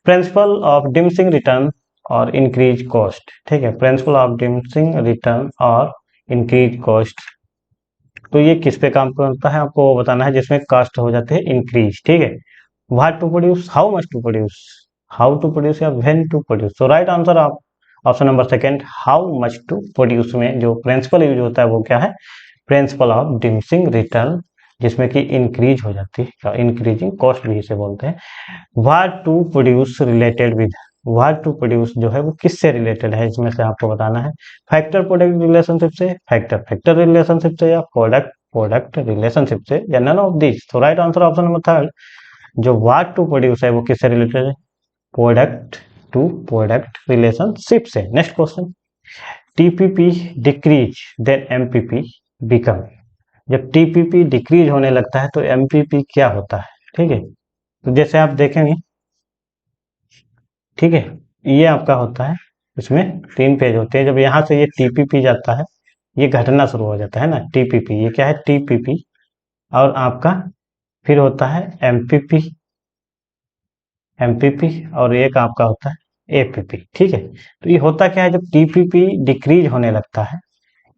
principle of diminishing return और इंक्रीज कॉस्ट। ठीक है, प्रिंसिपल ऑफ डिमिनिशिंग रिटर्न और इंक्रीज कॉस्ट, तो ये किस पे काम करता है, आपको बताना है जिसमें कॉस्ट हो जाते हैं इंक्रीज। ठीक है, what to produce, how much to produce, how to produce या व्हेन टू प्रोड्यूस। तो राइट आंसर आप option number second, how much to produce में जो प्रिंसिपल यूज होता है वो क्या है, प्रिंसिपल ऑफ डिमिनिशिंग रिटर्न, जिसमें कि इंक्रीज हो जाती है, इंक्रीजिंग कॉस्ट भी इसे बोलते हैं। What to produce related with, what to produce जो है वो किससे रिलेटेड है, इसमें से आपको बताना है। फैक्टर प्रोडक्ट रिलेशनशिप से, फैक्टर फैक्टर रिलेशनशिप से, या प्रोडक्ट प्रोडक्ट रिलेशनशिप से, या नन ऑफ दिस। तो right answer option number third, जो व्हाट टू प्रोड्यूस है वो किससे रिलेटेड है, प्रोडक्ट टू प्रोडक्ट रिलेशनशिप से। Next question, TPP decrease then MPP become. जब टीपीपी डिक्रीज होने लगता है तो एमपीपी क्या होता है, ठीक है। तो जैसे आप देखेंगे, ठीक है, ये आपका होता है, इसमें 3 पेज होते हैं। जब यहाँ से ये टीपीपी जाता है, ये घटना शुरू हो जाता है ना, टीपीपी, ये क्या है टीपीपी, और आपका फिर होता है एमपीपी, एमपीपी, और एक आपका होता है एपीपी, ठीक है। तो ये होता क्या है, जब टीपीपी डिक्रीज होने लगता है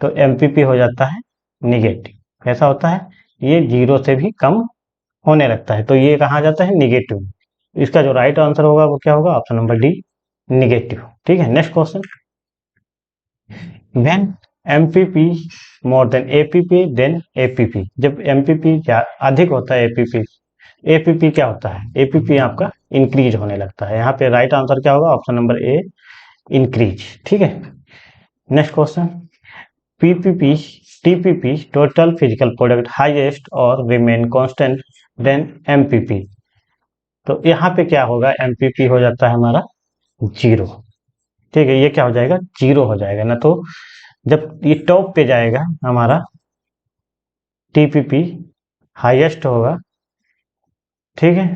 तो एमपीपी हो जाता है निगेटिव। ऐसा होता है, ये 0 से भी कम होने लगता है, तो ये कहाँ जाता है निगेटिव। इसका जो राइट आंसर होगा वो क्या होगा, ऑप्शन नंबर डी, निगेटिव, ठीक है। Next question, when MPP more than APP then APP. जब एमपीपी अधिक होता है एपीपी, एपीपी क्या होता है, एपीपी आपका इंक्रीज होने लगता है। यहाँ पे राइट आंसर क्या होगा, ऑप्शन नंबर ए, इंक्रीज, ठीक है। Next question, PPP TPP total physical product highest और रिमेन कांस्टेंट देन एमपीपी। तो यहाँ पे क्या होगा, एमपीपी हो जाता है हमारा 0, ठीक है। ये क्या हो जाएगा, 0 हो जाएगा ना। तो जब ये टॉप पे जाएगा हमारा टीपीपी हाईएस्ट होगा, ठीक है,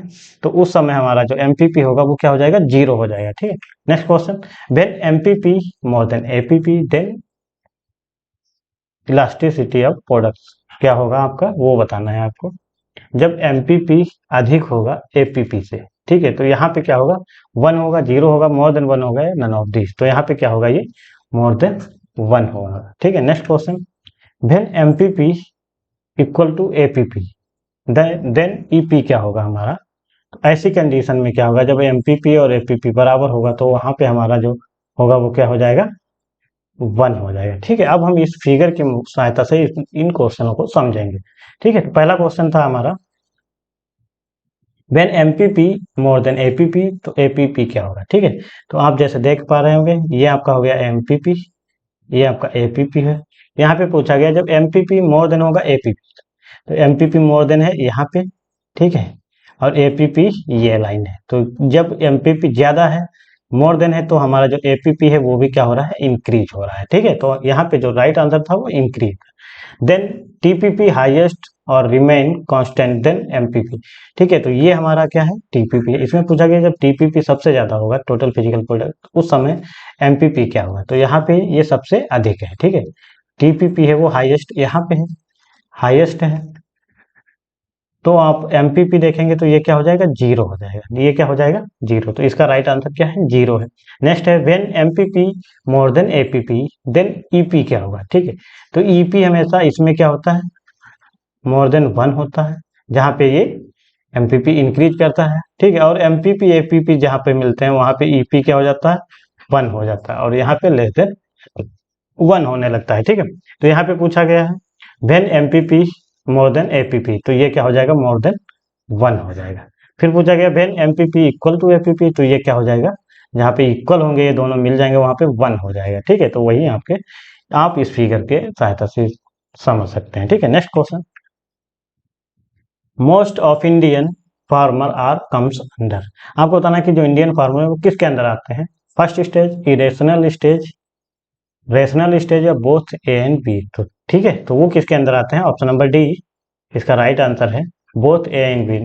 तो उस समय हमारा जो एमपीपी होगा वो क्या हो जाएगा, 0 हो जाएगा, ठीक है। Next question, when MPP more than APP then elasticity of products. क्या होगा आपका, वो बताना है आपको। जब एमपीपी अधिक होगा एपीपी से, ठीक है, तो यहाँ पे क्या होगा, 1 होगा, 0 होगा, मोर देन 1 होगा, नन ऑफ दिस। तो यहाँ पे क्या होगा, ये मोर देन 1 होगा, ठीक है। Next question, when MPP equal to APP then EP क्या होगा हमारा। तो ऐसी कंडीशन में क्या होगा, जब एमपीपी और एपीपी बराबर होगा तो वहां पे हमारा जो होगा वो क्या हो जाएगा, 1 हो जाएगा, ठीक है। अब हम इस फिगर की सहायता से इन क्वेश्चनों को समझेंगे, ठीक है। तो पहला क्वेश्चन था हमारा, when MPP more than APP, तो एपीपी क्या होगा, ठीक है। तो आप जैसे देख पा रहे होंगे, ये आपका हो गया एमपीपी, ये आपका एपीपी है। यहाँ पे पूछा गया जब एमपीपी मोर देन होगा एपीपी, तो एमपीपी मोर देन है यहाँ पे, ठीक है, और एपीपी ये लाइन है। तो जब एमपीपी ज्यादा है, मोर देन है, तो हमारा जो एपीपी है वो भी क्या हो रहा है, इंक्रीज हो रहा है, ठीक है। तो यहाँ पे जो राइट आंसर था वो इंक्रीज। देन टीपीपी हाईएस्ट और रिमेन कांस्टेंट देन एमपीपी, ठीक है। तो ये हमारा क्या है, टीपीपी है। इसमें पूछा गया जब टीपीपी सबसे ज्यादा होगा टोटल फिजिकल प्रोडक्ट, उस समय एमपीपी क्या होगा। तो यहाँ पे ये सबसे अधिक है, ठीक है। टीपीपी है वो हाईएस्ट यहाँ पे है, हाईएस्ट है। तो आप एमपीपी देखेंगे तो ये क्या हो जाएगा, 0 हो जाएगा, ये क्या हो जाएगा 0। तो इसका राइट आंसर क्या है, 0 है। नेक्स्ट है, when MPP more than APP then EP क्या होगा, ठीक है। तो ईपी हमेशा इसमें क्या होता है, मोर देन 1 होता है, जहाँ पे ये एमपीपी इंक्रीज करता है, ठीक है। और एमपीपी एपीपी जहाँ पे मिलते हैं वहां पे ईपी क्या हो जाता है, 1 हो जाता है, और यहाँ पे लेस देन 1 होने लगता है, ठीक है। तो यहाँ पे पूछा गया है when MPP more than APP, तो ये क्या हो जाएगा, मोर देन 1 हो जाएगा। फिर पूछा गया when MPP equal to APP, तो ये क्या हो जाएगा, जहाँ पे इक्वल होंगे ये दोनों मिल जाएंगे वहां पे 1 हो जाएगा, ठीक है। तो वही आपके आप इस फिगर के सहायता से समझ सकते हैं, ठीक है। Next question, most of Indian farmer are comes under. आपको बताना है कि जो इंडियन फार्मर है वो किसके अंदर आते हैं, first stage, irrational stage, rational stage, या बोथ ए एंड बी। तो ठीक है, तो वो किसके अंदर आते हैं, ऑप्शन नंबर डी इसका राइट आंसर है, बोथ ए एंड बी।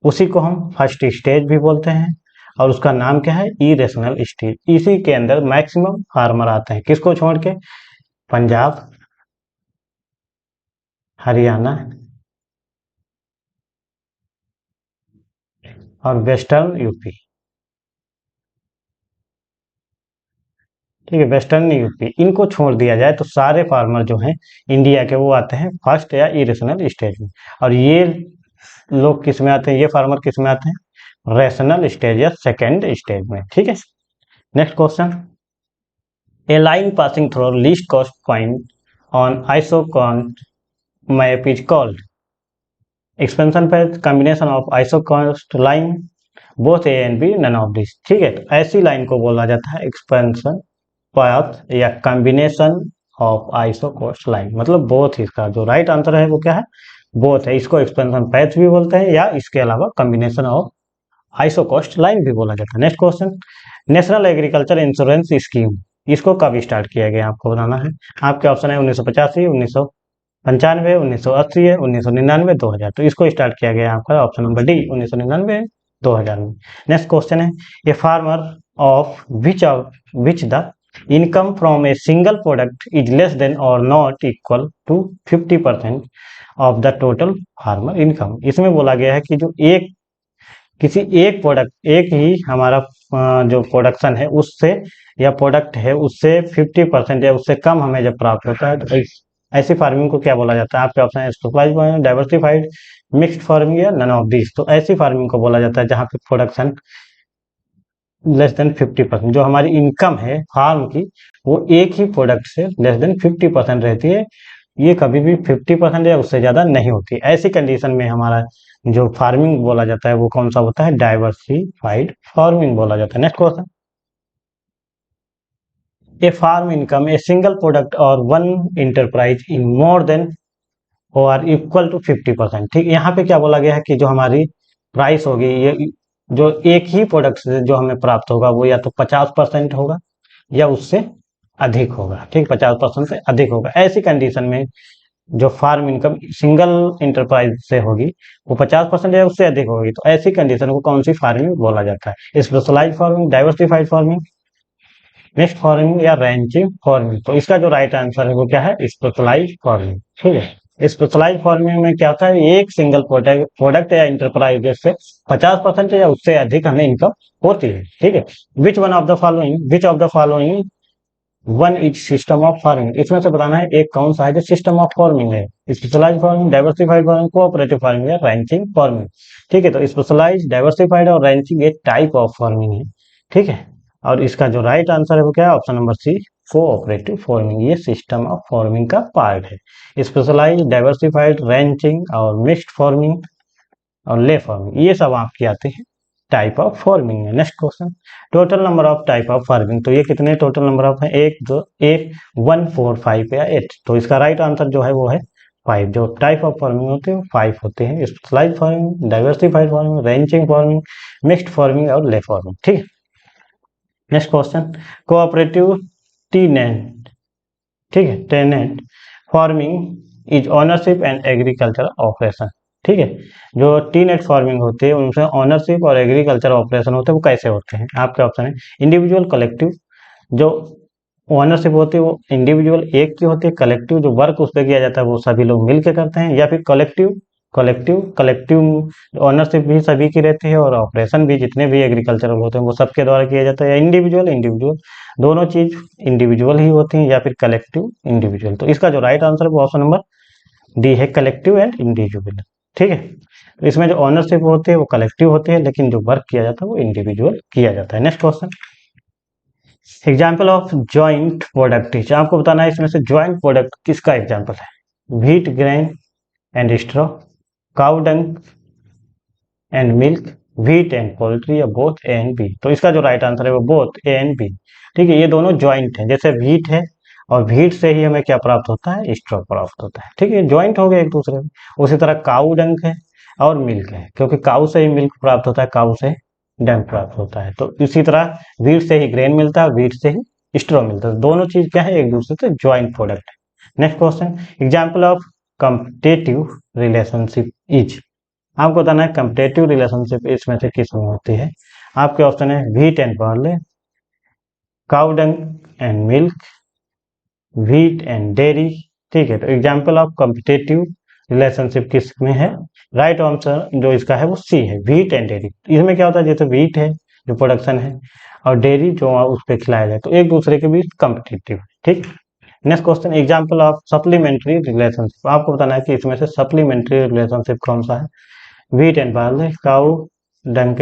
उसी को हम फर्स्ट स्टेज भी बोलते हैं, और उसका नाम क्या है, इरेशनल स्टेज। इसी के अंदर मैक्सिमम फार्मर आते हैं, किसको छोड़ के, पंजाब, हरियाणा और वेस्टर्न यूपी, ठीक है, वेस्टर्न यूपी, इनको छोड़ दिया जाए तो सारे फार्मर जो हैं इंडिया के वो आते हैं फर्स्ट या इरेशनल स्टेज में। और ये लोग किस में आते हैं, ये फार्मर किस में आते हैं, रेशनल स्टेज या सेकेंड स्टेज में, ठीक है। Next question, a line passing through least cost point on isoquant map is called. Expansion path combination of isocost line, both A and B none of this. ठीक है, तो ऐसी line को बोला जाता है एक्सपेंशन पाथ या कॉम्बिनेशन ऑफ आइसोकोस्ट लाइन। मतलब बोथ, इसका जो राइट आंसर है वो क्या है, बोथ है। इसको एक्सपेंशन पैथ भी बोलते हैं या इसके अलावा कॉम्बिनेशन ऑफ आइसोकोस्ट लाइन भी बोला जाता है। Next question, national agriculture insurance scheme, इसको कब स्टार्ट किया गया आपको बताना है। आपके ऑप्शन है 1985, 1995, 1980 है, 1999, 2000। तो इसको स्टार्ट किया गया आपका ऑप्शन नंबर डी 1999, 2000 में। नेक्स्ट क्वेश्चन है, a farmer of which the income from a single product is less than और not equal to 50% of the total farmer income. इसमें बोला गया है कि जो किसी एक प्रोडक्ट, एक ही हमारा जो प्रोडक्शन है उससे या प्रोडक्ट है उससे 50% या उससे कम हमें जब प्राप्त होता है तो ऐसी फार्मिंग को क्या बोला जाता है। आपके ऑप्शन है specialised farming, diversified, mixed farming या नन ऑफ दिस। तो ऐसी फार्मिंग को बोला जाता है जहाँ पे प्रोडक्शन लेस देन 50%, जो हमारी इनकम है फार्म की वो एक ही प्रोडक्ट से लेस देन 50% रहती है। ये कभी भी 50% या उससे ज्यादा नहीं होती। ऐसी कंडीशन में हमारा जो फार्मिंग बोला जाता है वो कौन सा होता है, डाइवर्सिफाइड फार्मिंग बोला जाता है। Next question, a farm income a single product और one enterprise in more than और इक्वल टू 50%। ठीक, यहाँ पे क्या बोला गया है कि जो हमारी प्राइस होगी ये जो एक ही प्रोडक्ट से जो हमें प्राप्त होगा वो या तो 50% होगा या उससे अधिक होगा। ठीक, 50% से अधिक होगा। ऐसी कंडीशन में जो फार्म इनकम सिंगल इंटरप्राइज से होगी वो 50% या उससे अधिक होगी। तो ऐसी कंडीशन को कौन सी फार्मिंग बोला जाता है, specialised farming, diversified farming, mixed farming या रैंचिंग फार्मिंग। तो इसका जो राइट आंसर है वो क्या है, स्पेशलाइज्ड फार्मिंग। ठीक है, स्पेशलाइज्ड फार्मिंग में क्या होता है, एक सिंगल प्रोडक्ट या इंटरप्राइज से 50% या उससे अधिक हमें इनकम होती है। ठीक है, which of the following one is system of farming. इसमें से बताना है एक कौन सा है जो सिस्टम ऑफ फार्मिंग है, specialised farming, diversified farming, cooperative farming या रैंचिंग फार्मिंग। ठीक है, तो स्पेशलाइज्ड, डाइवर्सिफाइड और रैंचिंग एक टाइप ऑफ फार्मिंग है। ठीक है, और इसका जो राइट आंसर है वो क्या है, option number C cooperative farming. ये सिस्टम ऑफ फार्मिंग का पार्ट है। स्पेशलाइज्ड, डाइवर्सिफाइड, रैंचिंग और मिक्स्ड फार्मिंग और ले फार्मिंग ये सब आपकी आते हैं टाइप ऑफ फार्मिंग में। Next question, total number of type of farming. तो ये कितने टोटल नंबर ऑफ है, एक, दो, एक, 1, 4, 5 या 8। तो इसका राइट आंसर जो है वो है 5। जो टाइप ऑफ फार्मिंग होते हैं वो 5 होते हैं, specialised farming, diversified farming, ranching farming, mixed farming और ले फार्मिंग। ठीक है, नेक्स्ट क्वेश्चन, कोऑपरेटिव टेनेंट। ठीक है, tenant farming is ownership and agriculture operation. ठीक है, जो टी नेट फार्मिंग होती है उनसे ओनरशिप और एग्रीकल्चर ऑपरेशन होते हैं वो कैसे होते हैं। आपके ऑप्शन है इंडिविजुअल, कलेक्टिव। जो ओनरशिप होती है वो इंडिविजुअल एक की होती है, कलेक्टिव जो वर्क उस पर किया जाता है वो सभी लोग मिलकर करते हैं, या फिर कलेक्टिव कलेक्टिव कलेक्टिव ओनरशिप भी सभी की रहती है और ऑपरेशन भी जितने भी एग्रीकल्चरल होते हैं वो सबके द्वारा किया जाता है। या इंडिविजुअल इंडिविजुअल दोनों चीज इंडिविजुअल ही होती हैं, या फिर कलेक्टिव इंडिविजुअल। तो इसका जो राइट आंसर है वो ऑप्शन नंबर डी है, कलेक्टिव एंड इंडिविजुअल। ठीक है, तो इसमें जो ओनरशिप होती है वो कलेक्टिव होती है लेकिन जो वर्क किया जाता है वो इंडिविजुअल किया जाता है। Next question, example of joint product. आपको बताना है इसमें से ज्वाइंट प्रोडक्ट किसका एग्जाम्पल है, wheat grain and straw, cow dung and milk, wheat and poultry या बोथ ए एंड बी। तो इसका जो राइट आंसर है वो बोथ ए एंड बी। ठीक है, ये दोनों ज्वाइंट हैं, जैसे व्हीट है और व्हीट से ही हमें क्या प्राप्त होता है, स्ट्रॉ प्राप्त होता है। ठीक है, ज्वाइंट हो गए एक दूसरे में। उसी तरह काउ डंग है और मिल्क है, क्योंकि काउ से ही मिल्क प्राप्त होता है, काउ से डंग प्राप्त होता है। तो इसी तरह व्हीट से ही ग्रेन मिलता है, व्हीट से ही स्ट्रॉ मिलता है। दोनों चीज क्या है, एक दूसरे से ज्वाइंट प्रोडक्ट है। Next question, example of competitive relationship is. आपको बताना है कम्पिटेटिव रिलेशनशिप इसमें से किस में होती है। आपके ऑप्शन है wheat and barley, cow dung and milk, wheat and dairy. ठीक है, तो एग्जाम्पल ऑफ कम्पिटेटिव रिलेशनशिप किस में है, राइट आंसर जो इसका है वो सी है, व्हीट एंड डेयरी। इसमें क्या होता है, जैसे व्हीट है जो प्रोडक्शन है और डेयरी जो उस पर खिलाया जाए, तो एक दूसरे के बीच कम्पिटेटिव। ठीक, next question, example of supplementary relationship. आपको बताना है कि इसमें से सप्लीमेंट्री रिलेशनशिप कौन सा है, wheat and barley, cow dung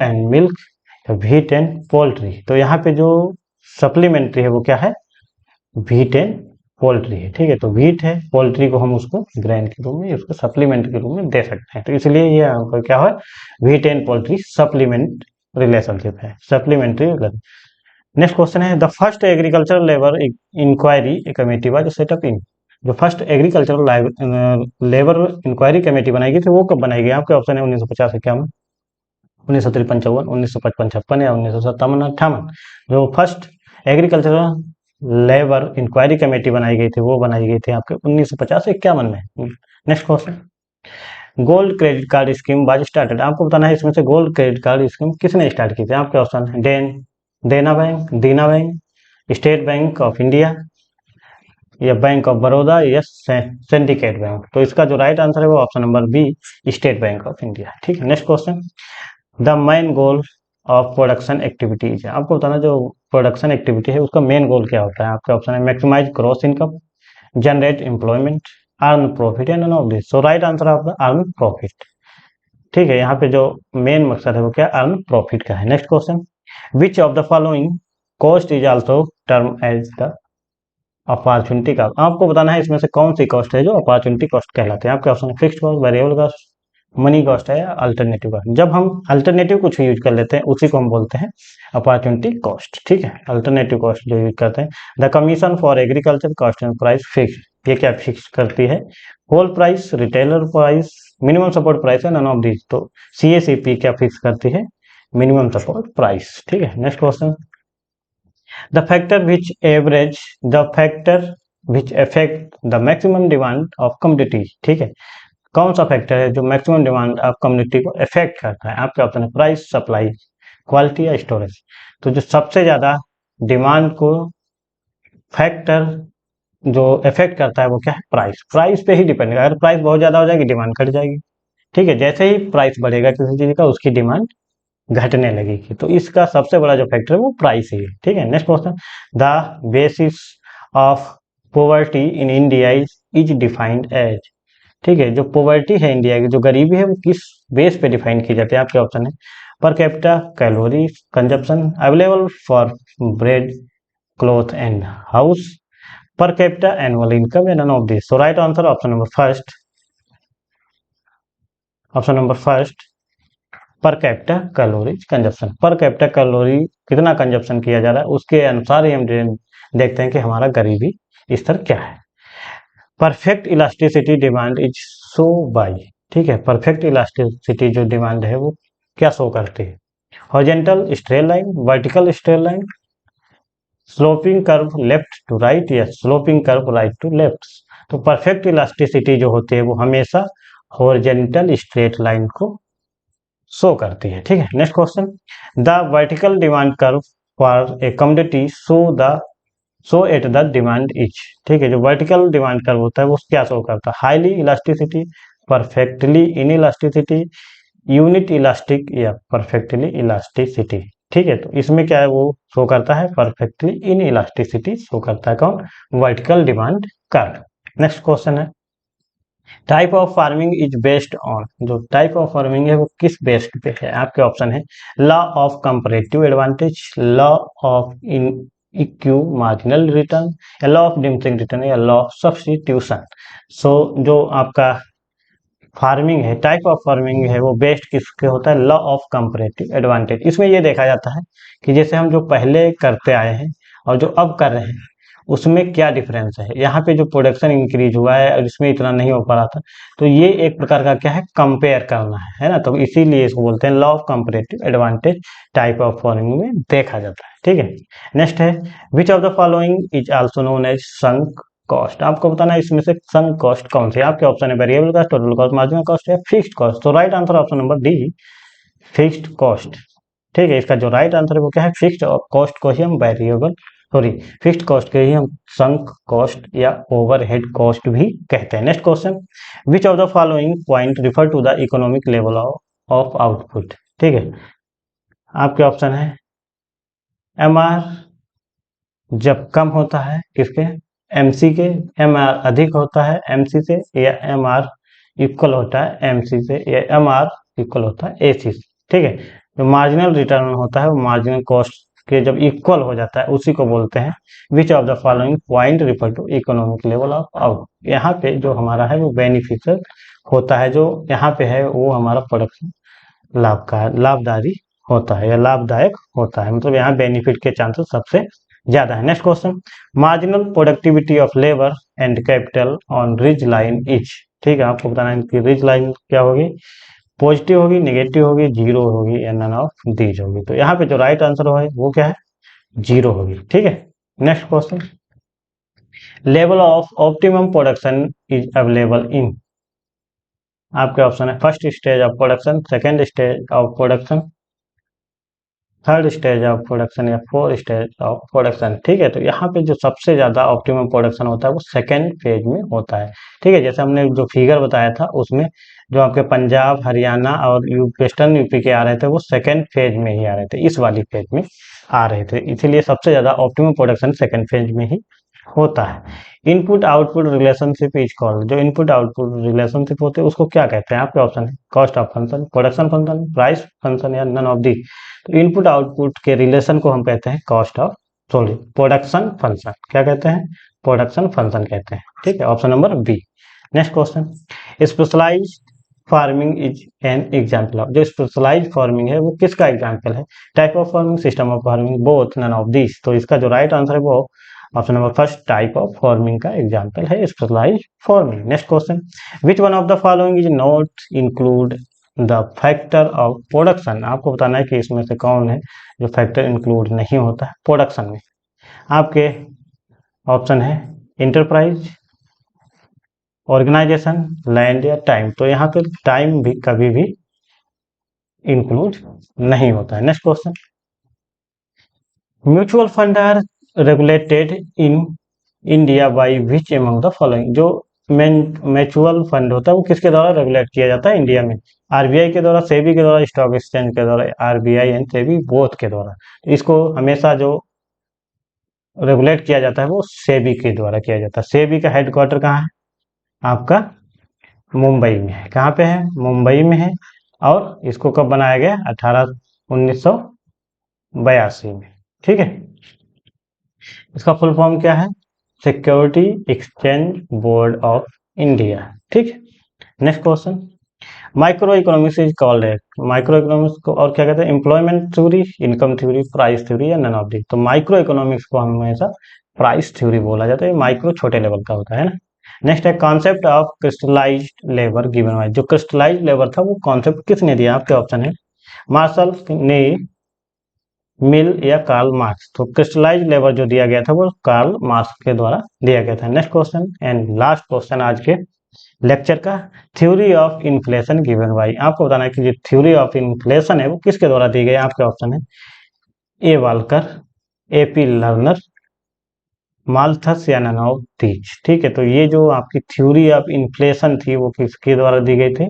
and milk, wheat and poultry. तो यहाँ पे जो सप्लीमेंट्री है वो क्या है, व्हीट एंड पोल्ट्री है, ठीक है। तो व्हीट है, पोल्ट्री को हम उसको ग्रेन के रूप में, उसको सप्लीमेंट के रूप में दे सकते हैं। तो इसलिए ये आपका क्या है, wheat and poultry supplement relationship है, सप्लीमेंट्री। नेक्स्ट क्वेश्चन है, the first agricultural labour inquiry committee was set up in. जो first agricultural labour inquiry committee बनाई गई थी वो कब बनाई गई? आपके ऑप्शन है 1950 इक्यावन, 1953 54, 1955 56 या 1957 58। जो first agricultural labour inquiry committee बनाई गई थी वो बनाई गई थी आपके 1950 51 में। Next question, gold credit card scheme बाज स्टार्टेड। आपको बताना है इसमें से गोल्ड क्रेडिट कार्ड स्कीम किसने स्टार्ट की थी? आपके ऑप्शन है देना bank, Dina bank, state Bank of India या बैंक ऑफ बड़ौदा या सिंडिकेट बैंक। तो इसका जो राइट आंसर है वो option number B, State Bank of India. ठीक है। Next question, the main goal of production activities है। आपको बताना जो प्रोडक्शन एक्टिविटी है उसका मेन गोल क्या होता है? आपके ऑप्शन है maximise gross income, generate employment, earn profit and none of this. So right answer आपका अर्न प्रॉफिट। ठीक है, यहाँ पे जो मेन मकसद है वो क्या, अर्न प्रॉफिट का है। Next question, which of the following cost is also term as the opportunity cost. आपको बताना है इसमें से कौन सी कॉस्ट है जो अपॉर्चुनिटी कॉस्ट कहलाते हैं। आपके option fixed cost, variable cost, money cost है या अल्टरनेटिव कॉस्ट। जब हम अल्टरनेटिव कुछ यूज कर लेते हैं उसी को हम बोलते हैं अपॉर्चुनिटी कॉस्ट। ठीक है, अल्टरनेटिव कॉस्ट जो यूज करते हैं। The commission for agriculture cost and price fix, ये क्या फिक्स करती है? Whole price, retailer price, minimum support price है, नन ऑफ दीज। तो CACP क्या फिक्स करती है? Minimum support price. ठीक है। Next question, the factor which affect the maximum demand of commodity. ठीक है, कौन सा फैक्टर है जो मैक्सिमम डिमांड ऑफ कम्युनिटी को इफेक्ट करता है? आपके ऑप्शन है प्राइस, सप्लाई, क्वालिटी या स्टोरेज। तो जो सबसे ज्यादा डिमांड को फैक्टर जो इफेक्ट करता है वो क्या है? प्राइस। प्राइस पे ही डिपेंड है। अगर प्राइस बहुत ज्यादा हो जाएगी डिमांड घट जाएगी। ठीक है, जैसे ही प्राइस बढ़ेगा किसी चीज का उसकी डिमांड घटने लगेगी। तो इसका सबसे बड़ा जो फैक्टर है वो प्राइस ही है। ठीक है। Next question, the basis of poverty in India is defined as. ठीक है, जो पॉवर्टी है इंडिया की, जो गरीबी है वो किस बेस पे डिफाइन की जाती है? आपके ऑप्शन है per capita, calorie consumption, available for bread, cloth and house, per capita, annual income या none of this. So right answer option number first, option number first, per capita calorie consumption. Per capita calorie कितना consumption किया जा रहा है उसके अनुसार ही हम देखते हैं कि हमारा गरीबी स्तर क्या है। Perfect elasticity demand is so by. ठीक है, परफेक्ट इलास्टिसिटी जो डिमांड है वो क्या शो करती है? Horizontal straight line, vertical straight line, sloping curve left to right या sloping curve right to left. तो परफेक्ट इलास्टिसिटी जो होती है वो हमेशा हॉरिजॉन्टल स्ट्रेट लाइन को शो करती है। ठीक है। Next question, the vertical demand curve for a commodity so at the demand each. ठीक है, जो वर्टिकल डिमांड कर्व होता है वो क्या शो करता है? Highly elasticity, perfectly in elasticity, unit elastic या परफेक्टली इलास्टिसिटी। ठीक है, तो इसमें क्या है वो शो करता है परफेक्टली इन इलास्टिसिटी शो करता है। कौन? Vertical demand curve. Next question है, type of farming is based on. जो टाइप ऑफ फार्मिंग है वो किस बेस्ड पे है? आपके ऑप्शन है law of comparative advantage, law of in equi marginal return, या लॉ ऑफ डिमिनिशिंग रिटर्न, या लॉ ऑफ सब्स्टिट्यूशन। सो जो आपका फार्मिंग है, टाइप ऑफ फार्मिंग है वो बेस्ड किसके होता है? Law of comparative advantage. इसमें ये देखा जाता है कि जैसे हम जो पहले करते आए हैं और जो अब कर रहे हैं उसमें क्या डिफरेंस है। यहाँ पे जो प्रोडक्शन इंक्रीज हुआ है और इसमें इतना नहीं हो पा रहा था, तो ये एक प्रकार का क्या है? कंपेयर करना है ना। तो इसीलिए इसको बोलते हैं law of comparative advantage, type of farming में देखा जाता है। ठीक है। नेक्स्ट है, which of the following is also known as sunk cost. आपको बताना है इसमें से संक कॉस्ट कौन सी है? आपके ऑप्शन है variable cost, total cost, marginal cost या फिक्स्ड कॉस्ट। तो right answer option number D, fixed cost. ठीक है, इसका जो राइट आंसर है वो क्या है? फिक्स्ड कॉस्ट को ही हम वेरिएबल सॉरी फिक्स्ड कॉस्ट के ही हम संक कॉस्ट या ओवरहेड कॉस्ट भी कहते हैं। Next question, which of the following point refer to the economic level of output. ठीक है, आपके ऑप्शन है MR जब कम होता है किसके? MC के, MR अधिक होता है MC से, या MR इक्वल होता है MC से, या MR इक्वल होता है AC से। ठीक है, जो मार्जिनल रिटर्न होता है वो मार्जिनल कॉस्ट के जब इक्वल हो जाता है उसी को बोलते हैं which of the following point refer to economic level of out. यहाँ पे जो हमारा है वो बेनिफिशियल होता है, जो यहाँ पे है वो हमारा प्रोडक्शन लाभदारी होता है या लाभदायक होता है, मतलब यहाँ बेनिफिट के चांसेस सबसे ज्यादा है। Next question, marginal productivity of labour and capital on ridge line is. ठीक है, आपको बताना है कि रिज लाइन क्या होगी, पॉजिटिव होगी, नेगेटिव होगी, जीरो होगी या नन ऑफ दीज होगी। तो यहाँ पे जो राइट आंसर है वो क्या है, जीरो होगी। ठीक है, next question, level of optimum production is available in. आपके ऑप्शन है first stage of production, second stage of production, third stage of production या फोर्थ स्टेज ऑफ प्रोडक्शन। ठीक है, तो यहाँ पे जो सबसे ज्यादा ऑप्टिमम प्रोडक्शन होता है वो सेकेंड फेज में होता है। ठीक है, जैसे हमने जो फिगर बताया था उसमें जो आपके पंजाब, हरियाणा और वेस्टर्न यूपी के आ रहे थे वो सेकेंड फेज में ही आ रहे थे, इस वाली फेज में आ रहे थे, इसीलिए सबसे ज्यादा ऑप्टिमम प्रोडक्शन सेकेंड फेज में ही होता है। Input output relationship is called, जो इनपुट आउटपुट रिलेशनशिप होते हैं उसको क्या कहते हैं? आपके ऑप्शन है cost of function, production function, price function या नन ऑफ दी। तो इनपुट आउटपुट के रिलेशन को हम कहते हैं cost of sorry production function. क्या कहते हैं? प्रोडक्शन फंक्शन कहते हैं। ठीक है, option number B. Next question, specialised farming is an example of. जो स्पेशलाइज्ड फार्मिंग है वो किसका एग्जाम्पल है? Type of farming, system of farming, both, none of this. तो इसका जो राइट आंसर है वो option number first, type of farming का एग्जाम्पल है specialised farming. Next question, which one of the following is not include the factor of production. आपको बताना है कि इसमें से कौन है जो फैक्टर इंक्लूड नहीं होता है प्रोडक्शन में। आपके ऑप्शन है इंटरप्राइज, ऑर्गेनाइजेशन, लैंड या टाइम। तो यहाँ पे टाइम भी कभी भी इंक्लूड नहीं होता है। Next question, mutual fund are regulated in India by which among the following. जो म्यूचुअल फंड होता है वो किसके द्वारा रेगुलेट किया जाता है इंडिया में? आरबीआई के द्वारा, सेबी के द्वारा, स्टॉक एक्सचेंज के द्वारा, आरबीआई एंड सेबी बोथ के द्वारा। इसको हमेशा जो रेगुलेट किया जाता है वो सेबी के द्वारा किया जाता है। सेबी का हेडक्वार्टर कहाँ है? आपका मुंबई में है। कहाँ पे है? मुंबई में है। और इसको कब बनाया गया? 1982 में। ठीक है, इसका फुल फॉर्म क्या है? Security exchange board of India. ठीक है, next question, micro economics is called है। माइक्रो इकोनॉमिक्स को और क्या कहते हैं? Employment theory, income theory, price theory या नन ऑफ दी। तो माइक्रो इकोनॉमिक्स को हमेशा प्राइस थ्योरी बोला जाता है। माइक्रो छोटे लेवल का होता है ना। नेक्स्ट है concept of crystallised labour given by. जो क्रिस्टलाइज्ड लेबर था वो कॉन्सेप्ट किसने दिया? आपके ऑप्शन है मार्शल ने, मिल या कार्ल मार्क्स। तो क्रिस्टलाइज्ड लेबर जो दिया गया था वो कार्ल मार्क्स के द्वारा दिया गया था। Next question and last question आज के लेक्चर का, theory of inflation given by. आपको बताना है कि जो थ्योरी ऑफ इन्फ्लेशन है वो किसके द्वारा दी गई? आपके ऑप्शन है A Walker, A P Lerner, Malthus या नन ऑफ दीज। ठीक है, तो ये जो आपकी थ्योरी ऑफ इन्फ्लेशन थी वो किसके द्वारा दी गई थी?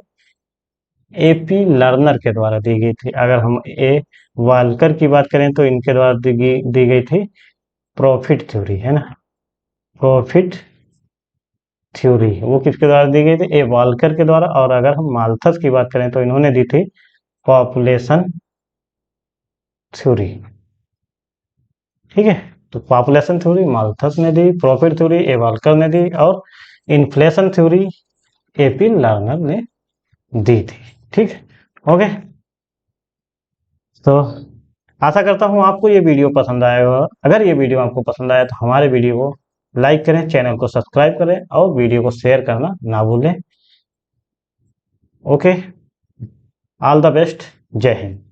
एपी लर्नर के द्वारा दी गई थी। अगर हम ए वालकर की बात करें तो इनके द्वारा दी गई थी प्रॉफिट थ्योरी, है ना। प्रॉफिट थ्योरी वो किसके द्वारा दी गई थी? ए वालकर के द्वारा। और अगर हम माल्थस की बात करें तो इन्होंने दी थी पॉपुलेशन थ्योरी। ठीक है, तो पॉपुलेशन थ्योरी माल्थस ने दी, प्रॉफिट थ्योरी ए वालकर ने दी और इन्फ्लेशन थ्योरी एपी लर्नर ने दी थी। ठीक है, ओके। तो आशा करता हूँ आपको ये वीडियो पसंद आया होगा। अगर ये वीडियो आपको पसंद आया तो हमारे वीडियो को लाइक करें, चैनल को सब्सक्राइब करें और वीडियो को शेयर करना ना भूलें। ओके, ऑल द बेस्ट, जय हिंद।